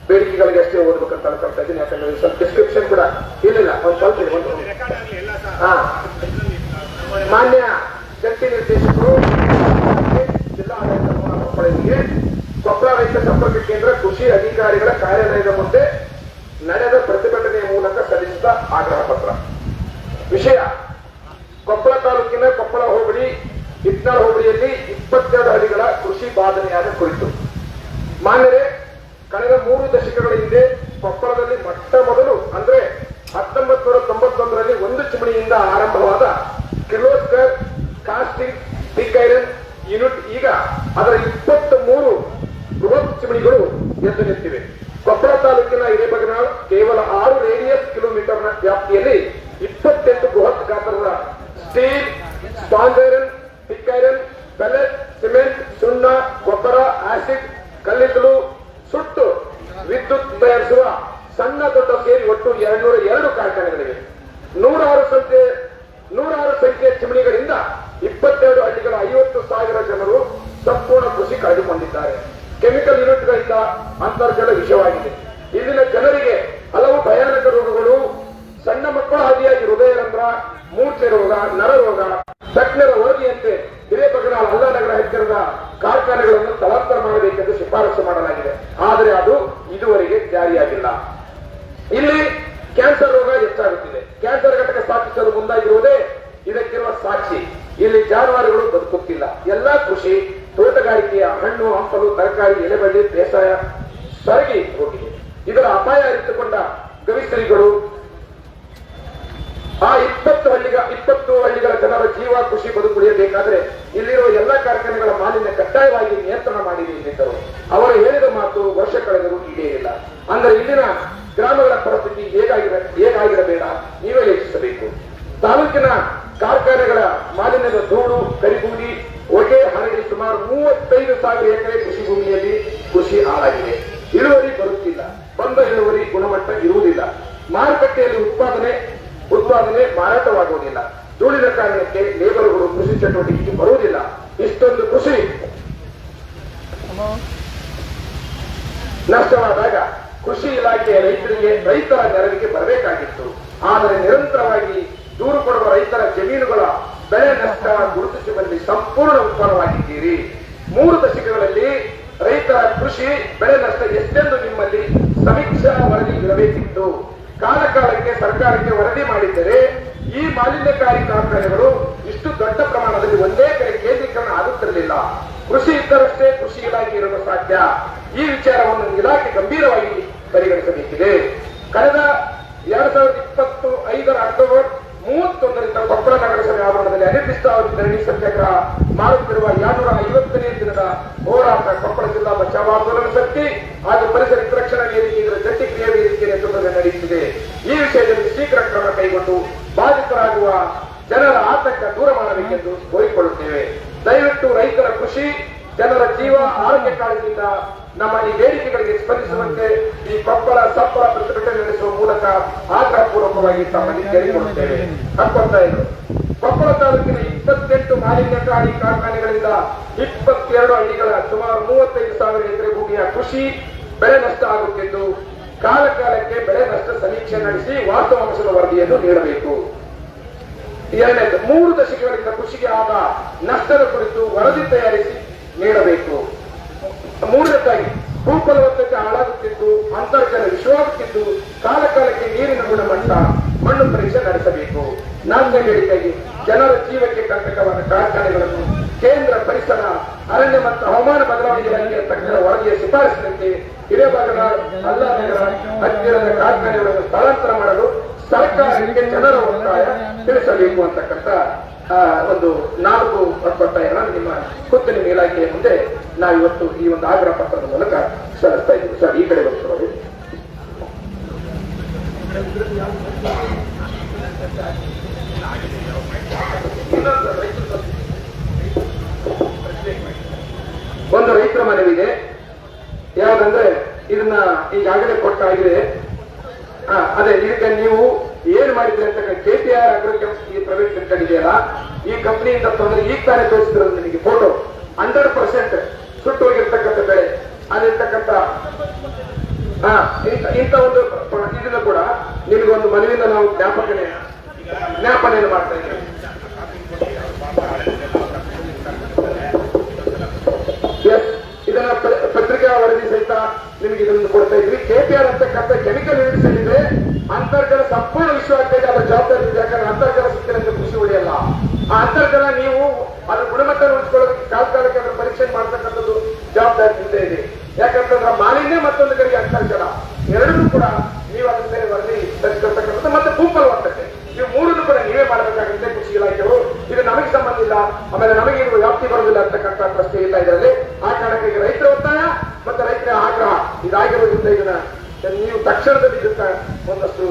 ಬೇಡಿಕೆಗಳಿಗೆ ಅಷ್ಟೇ ಓದ್ಬೇಕಂತ ಅನ್ಕೊಳ್ತಾ ಇದ್ದೀನಿ. ಯಾಕಂದ್ರೆ ಸ್ವಲ್ಪ ಡಿಸ್ಕ್ರಿಪ್ಷನ್ ಕೂಡ ಇರಲಿಲ್ಲ. ಒಂದು ಸ್ವಲ್ಪ ಮಾನ್ಯ ಜಂಟಿ ನಿರ್ದೇಶಕರು, ಜಿಲ್ಲಾ ಆಡಳಿತ ಕೊಪ್ಪಳಕ್ಕೆ ಕೊಪ್ಪಳ ರೈತ ಸಂಪರ್ಕ ಕೇಂದ್ರ ಕೃಷಿ ಅಧಿಕಾರಿಗಳ ಕಾರ್ಯಾಲಯದ ಮುಂದೆ ನಡೆದ ಪ್ರತಿಭಟನೆಯ ಮೂಲಕ ಸಲ್ಲಿಸಿದ ಆಗ್ರಹ ಪತ್ರ. ವಿಷಯ: ಕೊಪ್ಪಳ ತಾಲೂಕಿನ ಕೊಪ್ಪಳ ಹೋಬಳಿ ಇಟ್ನಾಳ್ ಹೋಬಳಿಯಲ್ಲಿ 22 ಹಳ್ಳಿಗಳ ಕೃಷಿ ಬಾಧನೆಯಾದ ಕುರಿತು. ಮಾನ್ಯರೇ, ಕಳೆದ 3 ದಶಕಗಳ ಹಿಂದೆ ಕೊಪ್ಪಳದಲ್ಲಿ ಮೊಟ್ಟ ಮೊದಲು ಅಂದ್ರೆ 1991ರಲ್ಲಿ ಒಂದು ಚಿಮಣಿಯಿಂದ ಆರಂಭವಾದ Kirloskar casting pig iron unit ಈಗ ಅದರ 23 ಬೃಹತ್ ಚಿಮಣಿಗಳು ಎದ್ದು ನಿಂತಿವೆ. ಕೊಪ್ಪಳ ತಾಲೂಕಿನ ಹಿರೇಬಗನಾಳ್ ಕೇವಲ 6 ರೇಡಿಯಸ್ ಕಿಲೋಮೀಟರ್ನ ವ್ಯಾಪ್ತಿಯಲ್ಲಿ 28 ಬೃಹತ್ ಗಾತ್ರದ steel, sponge iron, pig iron, pellet, cement, ಸುಣ್ಣ, ಗೊಬ್ಬರ, ಆಸಿಡ್, ಕಲ್ಲಿದ್ದಲು, ಸುಟ್ಟು ವಿದ್ಯುತ್ ತಯಾರಿಸುವ ಸಣ್ಣ ದೊಡ್ಡ ಸೇರಿ ಒಟ್ಟು 202 ಕಾರ್ಖಾನೆಗಳಿವೆ. 106 ಸಂಖ್ಯೆಯ ಚಿಮಣಿಗಳಿಂದ 22 ಹಳ್ಳಿಗಳ 50,000 ಜನರು ಸಂಪೂರ್ಣ ಕೃಷಿ ಕಳೆದುಕೊಂಡಿದ್ದಾರೆ. ಕೆಮಿಕಲ್ ಯೂನಿಟ್ಗಳಿಂದ ಅಂತರ್ಜಲ ವಿಷವಾಗಿದೆ. ಇಲ್ಲಿನ ಜನರಿಗೆ ಹಲವು ಭಯಾನಕ ರೋಗಗಳು, ಸಣ್ಣ ಮಕ್ಕಳ ಹಾದಿಯಾಗಿ ಹೃದಯ ರಂಧ್ರ, ಮೂರ್ಛೆ ರೋಗ, ನರರೋಗ, ತಜ್ಞರ ವರದಿಯಂತೆ ಹಿರೇಬಗನಾಳ್ ಅಲ್ಲಾನಗರ ಹತ್ತಿರದ ಕಾರ್ಖಾನೆಗಳನ್ನು ಸ್ಥಳಾಂತರ ಮಾಡಬೇಕೆಂದು ಶಿಫಾರಸು ಮಾಡಲಾಗಿದೆ. ಆದರೆ ಅದು ಇದುವರೆಗೆ ಜಾರಿಯಾಗಿಲ್ಲ. ಇಲ್ಲಿ ಕ್ಯಾನ್ಸರ್ ರೋಗ ಹೆಚ್ಚಾಗುತ್ತಿದೆ. ಕ್ಯಾನ್ಸರ್ ಘಟಕ ಸ್ಥಾಪಿಸಲು ಮುಂದಾಗಿರುವುದೇ ಇದಕ್ಕಿರುವ ಸಾಕ್ಷಿ. ಇಲ್ಲಿ ಜಾನುವಾರುಗಳು ಬದುಕುತ್ತಿಲ್ಲ. ಎಲ್ಲಾ ಕೃಷಿ, ತೋಟಗಾರಿಕೆಯ ಹಣ್ಣು, ಹಂಪಲು, ತರಕಾರಿ, ಎಲೆಬಳ್ಳಿ, ಬೇಸಾಯ ಸರಗಿ ಹೋಗಿದೆ. ಇದರ ಅಪಾಯ ಅರಿತುಕೊಂಡ ಗವಿಶ್ರೀಗಳು ಆ 20 ಹಳ್ಳಿಗಳ ಜನರ ಜೀವ, ಕೃಷಿ ಬದುಕುಳಿಯಬೇಕಾದ್ರೆ ಇಲ್ಲಿರುವ ಎಲ್ಲಾ ಕಾರ್ಖಾನೆಗಳ ಮಾಲಿನ್ಯ ಕಡ್ಡಾಯವಾಗಿ ನಿಯಂತ್ರಣ ಮಾಡಿದೆ ಎಂದಿದ್ದರು. ಅವರು ಹೇಳಿದ ಮಾತು ವರ್ಷ ಕಳೆದರೂ ಈಡೇರಿಲ್ಲ. ಅಂದರೆ ಇಲ್ಲಿನ ಗ್ರಾಮಗಳ ಪರಿಸ್ಥಿತಿ ಹೇಗಾಗಿರಬೇಡ, ನೀವೇ ಯೋಚಿಸಬೇಕು. ತಾಲೂಕಿನ ಕಾರ್ಖಾನೆಗಳ ಮಾಲಿನ್ಯದ ಧೂಳು, ಕರಿಗೂಡಿ, ಹೊಗೆ ಹರಡಿ ಸುಮಾರು 35,000 ಎಕರೆ ಕೃಷಿ ಭೂಮಿಯಲ್ಲಿ ಕೃಷಿ ಹಾಳಾಗಿದೆ. ಇಳುವರಿ ಬರುತ್ತಿಲ್ಲ. ಬಂದ ಇಳುವರಿ ಗುಣಮಟ್ಟ ಇರುವುದಿಲ್ಲ. ಮಾರುಕಟ್ಟೆಯಲ್ಲಿ ಉತ್ಪಾದನೆ ಮಾರಾಟವಾಗುವುದಿಲ್ಲ. ಧೂಳಿನ ಕಾರಣಕ್ಕೆ ಲೇಬರ್ಗಳು ಕೃಷಿ ಚಟುವಟಿಕೆಗೆ ಬರುವುದಿಲ್ಲ. ಇಷ್ಟೊಂದು ಕೃಷಿ ನಷ್ಟವಾದಾಗ ಕೃಷಿ ಇಲಾಖೆಯ ರೈತರ ನೆರವಿಗೆ ಬರಬೇಕಾಗಿತ್ತು. ಆದರೆ ನಿರಂತರವಾಗಿ ದೂರು ಕೊಡುವ ರೈತರ ಜಮೀನುಗಳ ಬೆಳೆ ನಷ್ಟ ಗುರುತಿಸುವಲ್ಲಿ ಸಂಪೂರ್ಣ ವಿಫಲವಾಗಿದ್ದೀರಿ. 3 ದಶಕಗಳಲ್ಲಿ ರೈತರ ಕೃಷಿ ಬೆಳೆ ನಷ್ಟ ಎಷ್ಟೆಂದು ನಿಮ್ಮಲ್ಲಿ ಸಮೀಕ್ಷಾ ವರದಿ ಇರಬೇಕಿತ್ತು. ಕಾಲಕಾಲಕ್ಕೆ ಸರ್ಕಾರಕ್ಕೆ ವರದಿ ಮಾಡಿದ್ದರೆ ಈ ಮಾಲಿನ್ಯಕಾರಿ ಕಾರ್ಖಾನೆಗಳು ಇಷ್ಟು ದೊಡ್ಡ ಪ್ರಮಾಣದಲ್ಲಿ ಒಂದೇ ಕಡೆ ಕೇಂದ್ರೀಕರಣ ಆಗುತ್ತಿರಲಿಲ್ಲ. ಕೃಷಿ ಇದ್ದರಷ್ಟೇ ಕೃಷಿ ಇಲಾಖೆ ಇರಲು ಸಾಧ್ಯ. ಈ ವಿಚಾರವನ್ನು ಇಲಾಖೆ ಗಂಭೀರವಾಗಿ ಪರಿಗಣಿಸಬೇಕಿದೆ. ಕಳೆದ 2025 ಅಕ್ಟೋಬರ್ 31ರಿಂದ ಕೊಪ್ಪಳ ನಗರಸಭೆ ಆವರಣದಲ್ಲಿ ಅನಿರ್ದಿಷ್ಟಾವಧಿ ಧರಣಿ ಸತ್ಯಾಗ್ರಹ ಮಾಡುತ್ತಿರುವ 250ನೇ ದಿನದ ಹೋರಾಟ ಕೊಪ್ಪಳ ಜಿಲ್ಲಾ ಬಚಾವ್ ಆಂದೋಲನ ಸಮಿತಿ ಹಾಗೂ ಪರಿಸರ ಹಿತರಕ್ಷಣಾ ವೇದಿಕೆ ಇದರ ಜಂಟಿ ಕ್ರಿಯಾ ವೇದಿಕೆ ನೇತೃತ್ವದಲ್ಲಿ ನಡೆಯುತ್ತಿದೆ. ಈ ವಿಷಯದಲ್ಲಿ ಶೀಘ್ರ ಕ್ರಮ ಕೈಗೊಂಡು ಬಾಧಿತರಾಗುವ ಜನರ ಆತಂಕ ದೂರ ಮಾಡಬೇಕೆಂದು ಕೋರಿಕೊಳ್ಳುತ್ತೇವೆ. ದಯವಿಟ್ಟು ರೈತರ ಕೃಷಿ, ಜನರ ಜೀವ, ಆರೋಗ್ಯ ಕಾಳಜಿಯಿಂದ ನಮ್ಮ ಈ ಬೇಡಿಕೆಗಳಿಗೆ ಸ್ಪಂದಿಸುವಂತೆ ಈ ಕೊಪ್ಪಳ ಸಪ್ಪಳ ಪ್ರತಿಭಟನೆ ನಡೆಸುವ ಮೂಲಕ ಆಗ್ರಹಪೂರ್ವಕವಾಗಿ ತಮ್ಮಲ್ಲಿ ಕೇಳಿಕೊಳ್ಳುತ್ತೇವೆ. 25 ಕೊಪ್ಪಳ ತಾಲೂಕಿನ 28 ಮಾಲಿನ್ಯಕಾರಿ ಕಾರ್ಖಾನೆಗಳಿಂದ 22 ಹಳ್ಳಿಗಳ ಸುಮಾರು 35,000 ಎಕರೆ ಭೂಮಿಯ ಕೃಷಿ ಬೆಳೆ ನಷ್ಟ ಆಗುತ್ತಿದ್ದು, ಕಾಲಕಾಲಕ್ಕೆ ಬೆಳೆ ನಷ್ಟ ಸಮೀಕ್ಷೆ ನಡೆಸಿ ವಾಸ್ತವಾಂಶದ ವರದಿಯನ್ನು ನೀಡಬೇಕು. 2ನೇದು, 3 ದಶಕಗಳಿಂದ ಕೃಷಿಗೆ ಆದ ನಷ್ಟದ ಕುರಿತು ವರದಿ ತಯಾರಿಸಿ ನೀಡಬೇಕು. 3ನೇದಾಗಿ, ಭೂಫಲವತ್ತತೆ ಹಾಳಾಗುತ್ತಿದ್ದು, ಅಂತರ್ಜಲ ವಿಷವಾಗುತ್ತಿದ್ದು, ಕಾಲಕಾಲಕ್ಕೆ ನೀರಿನ ಗುಣಮಟ್ಟ, ಮಣ್ಣು ಪರೀಕ್ಷೆ ನಡೆಸಬೇಕು. 4ನೇ ಬೇಡಿಕೆಯಾಗಿ, ಜನರ ಜೀವಕ್ಕೆ ಕಂಟಕವಾದ ಕಾರ್ಖಾನೆಗಳನ್ನು ಕೇಂದ್ರ ಪರಿಸರ, ಅರಣ್ಯ ಮತ್ತು ಹವಾಮಾನ ಬದಲಾವಣೆ ಇಲಾಖೆಯ ತಜ್ಞರ ವರದಿಯ ಶಿಫಾರಸಿನಂತೆ ಹಿರೇಬಗನಾಳ್, ಅಲ್ಲಾನಗರ ಹತ್ತಿರದ ಕಾರ್ಖಾನೆಗಳನ್ನು ಸ್ಥಳಾಂತರ ಮಾಡಲು ಸರ್ಕಾರಕ್ಕೆ ಜನರ ಒತ್ತಾಯ ತಿಳಿಸಬೇಕು ಅಂತಕ್ಕಂಥ ಒಂದು 4 ಒತ್ತಾಯಗಳನ್ನು ನಿಮ್ಮ ಖುದ್ದು ನಿಮ್ಮ ಇಲಾಖೆಯ ಮುಂದೆ ನಾವಿವತ್ತು ಈ ಒಂದು ಆಗ್ರಹ ಪತ್ರದ ಮೂಲಕ ಸಲ್ಲಿಸ್ತಾ ಇದ್ದೀವಿ. ಸರ್, ಈ ಕಡೆ ಬರ್ತೀವಿ. ಒಂದು ರೈತರ ಮನವಿದೆ. ಯಾವ್ದಂದ್ರೆ ಇದನ್ನ ಈಗಾಗಲೇ ಕೊಟ್ಟಾಗಿದೆ. ಅದೇ ಇದಕ್ಕೆ ನೀವು ಏನ್ ಮಾಡಿದ್ರೆ ಅಂತ KPR ಅಗ್ರೋಕೆಮ್ ಈ ಪ್ರೈವೇಟ್ ಲಿಮಿಟೆಡ್ ಇದೆಯಲ್ಲ, ಈ ಕಂಪನಿಯಿಂದ ತೊಂದರೆ ಈಗ ತಾನೇ ತೋರಿಸಿರೋದು ನಿಮಗೆ ಫೋಟೋ. 100% ಸುಟ್ಟು ಹೋಗಿರ್ತಕ್ಕಂಥ ಬೆಳೆ ಅಲ್ಲಿರ್ತಕ್ಕಂಥ ಇಂಥ ಒಂದು ಇದನ್ನ ಕೂಡ ನಿಮಗೊಂದು ಮನವಿಯಿಂದ ನಾವು ಜ್ಞಾಪನೆಯನ್ನು ಮಾಡ್ತಾ ಇದ್ದೀವಿ. ಎಸ್ ನಿಮಗೆ ಇದನ್ನು ಕೊಡ್ತಾ ಇದ್ವಿ. KPR ಅಂತಕ್ಕಂಥ ಕೆಮಿಕಲ್ ಯೂನಿಟ್ಸ್ ಏನಿದೆ ಅಂತರ್ಜಲ ಸಂಪೂರ್ಣ ವಿಶ್ವ ಆಗ್ತದೆ, ಅದರ ಜವಾಬ್ದಾರಿ ಇದೆ. ಯಾಕಂದ್ರೆ ಅಂತರ್ಜಲ ಸಿಕ್ಕಿದಂತೆ ಕೃಷಿ ಉಳಿಯಲ್ಲ. ಆ ಅಂತರ್ಜಲ ನೀವು ಅದರ ಗುಣಮಟ್ಟ ಉಳಿಸ್ಕೊಳ್ಳೋದಕ್ಕೆ ಕಾಲಕಾಲಕ್ಕೆ ಅದರ ಪರೀಕ್ಷೆ ಮಾಡ್ತಕ್ಕಂಥದ್ದು ಜವಾಬ್ದಾರಿ ನಿಂದ ಇದೆ. ಯಾಕಂತಂದ್ರೆ ಮಾಲಿನ್ಯ ಮತ್ತೊಂದು ಕಡೆಗೆ ಅಂತರ್ಜಲ ಎರಡನ್ನೂ ಕೂಡ ನೀವು ಅದರ ಮೇಲೆ ವರದಿ ತರಿಸಿರ್ತಕ್ಕಂಥದ್ದು ಮತ್ತೆ ಭೂಫಲವತ್ತತೆ ಇವು ಮೂರನ್ನು ಕೂಡ ನೀವೇ ಮಾಡಬೇಕಾಗುತ್ತೆ ಕೃಷಿ ಇಲಾಖೆಯವರು. ಇದು ನಮಗೆ ಸಂಬಂಧ ಇಲ್ಲ, ಆಮೇಲೆ ನಮಗೆ ಇದು ವ್ಯಾಪ್ತಿ ಬರುವುದಿಲ್ಲ ಅಂತಕ್ಕಂಥ ಪ್ರಶ್ನೆ ಇಲ್ಲ ಇದರಲ್ಲಿ. ಆ ಕಾರಣಕ್ಕೆ ಈಗ ರೈತರ ಒತ್ತಾಯ ಮತ್ತೆ ರೈತರ ಆಗ್ರಹ ಇದಾಗಿರೋದ್ರಿಂದ ಇದನ್ನ ನೀವು ತಕ್ಷಣದಲ್ಲಿ ಇದನ್ನ ಒಂದಷ್ಟು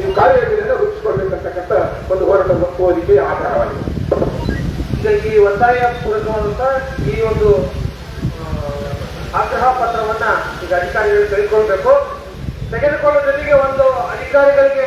ನೀವು ಕಾರ್ಯಯೋಜನೆಯನ್ನು ರೂಪಿಸಿಕೊಳ್ಬೇಕಂತಕ್ಕಂಥ ಒಂದು ಹೋರಾಟ ಹೋಲಿಕೆ ಆಗ್ರಹವಾಗಿದೆ. ಈಗ ಈ ಒತ್ತಾಯ ಪೂರಕವಾದಂತ ಈ ಒಂದು ಆಗ್ರಹ ಪತ್ರವನ್ನ ಈಗ ಅಧಿಕಾರಿಗಳು ತೆಗೆದುಕೊಳ್ಳಬೇಕು. ತೆಗೆದುಕೊಳ್ಳೋ ಜೊತೆಗೆ ಒಂದು ಅಧಿಕಾರಿಗಳಿಗೆ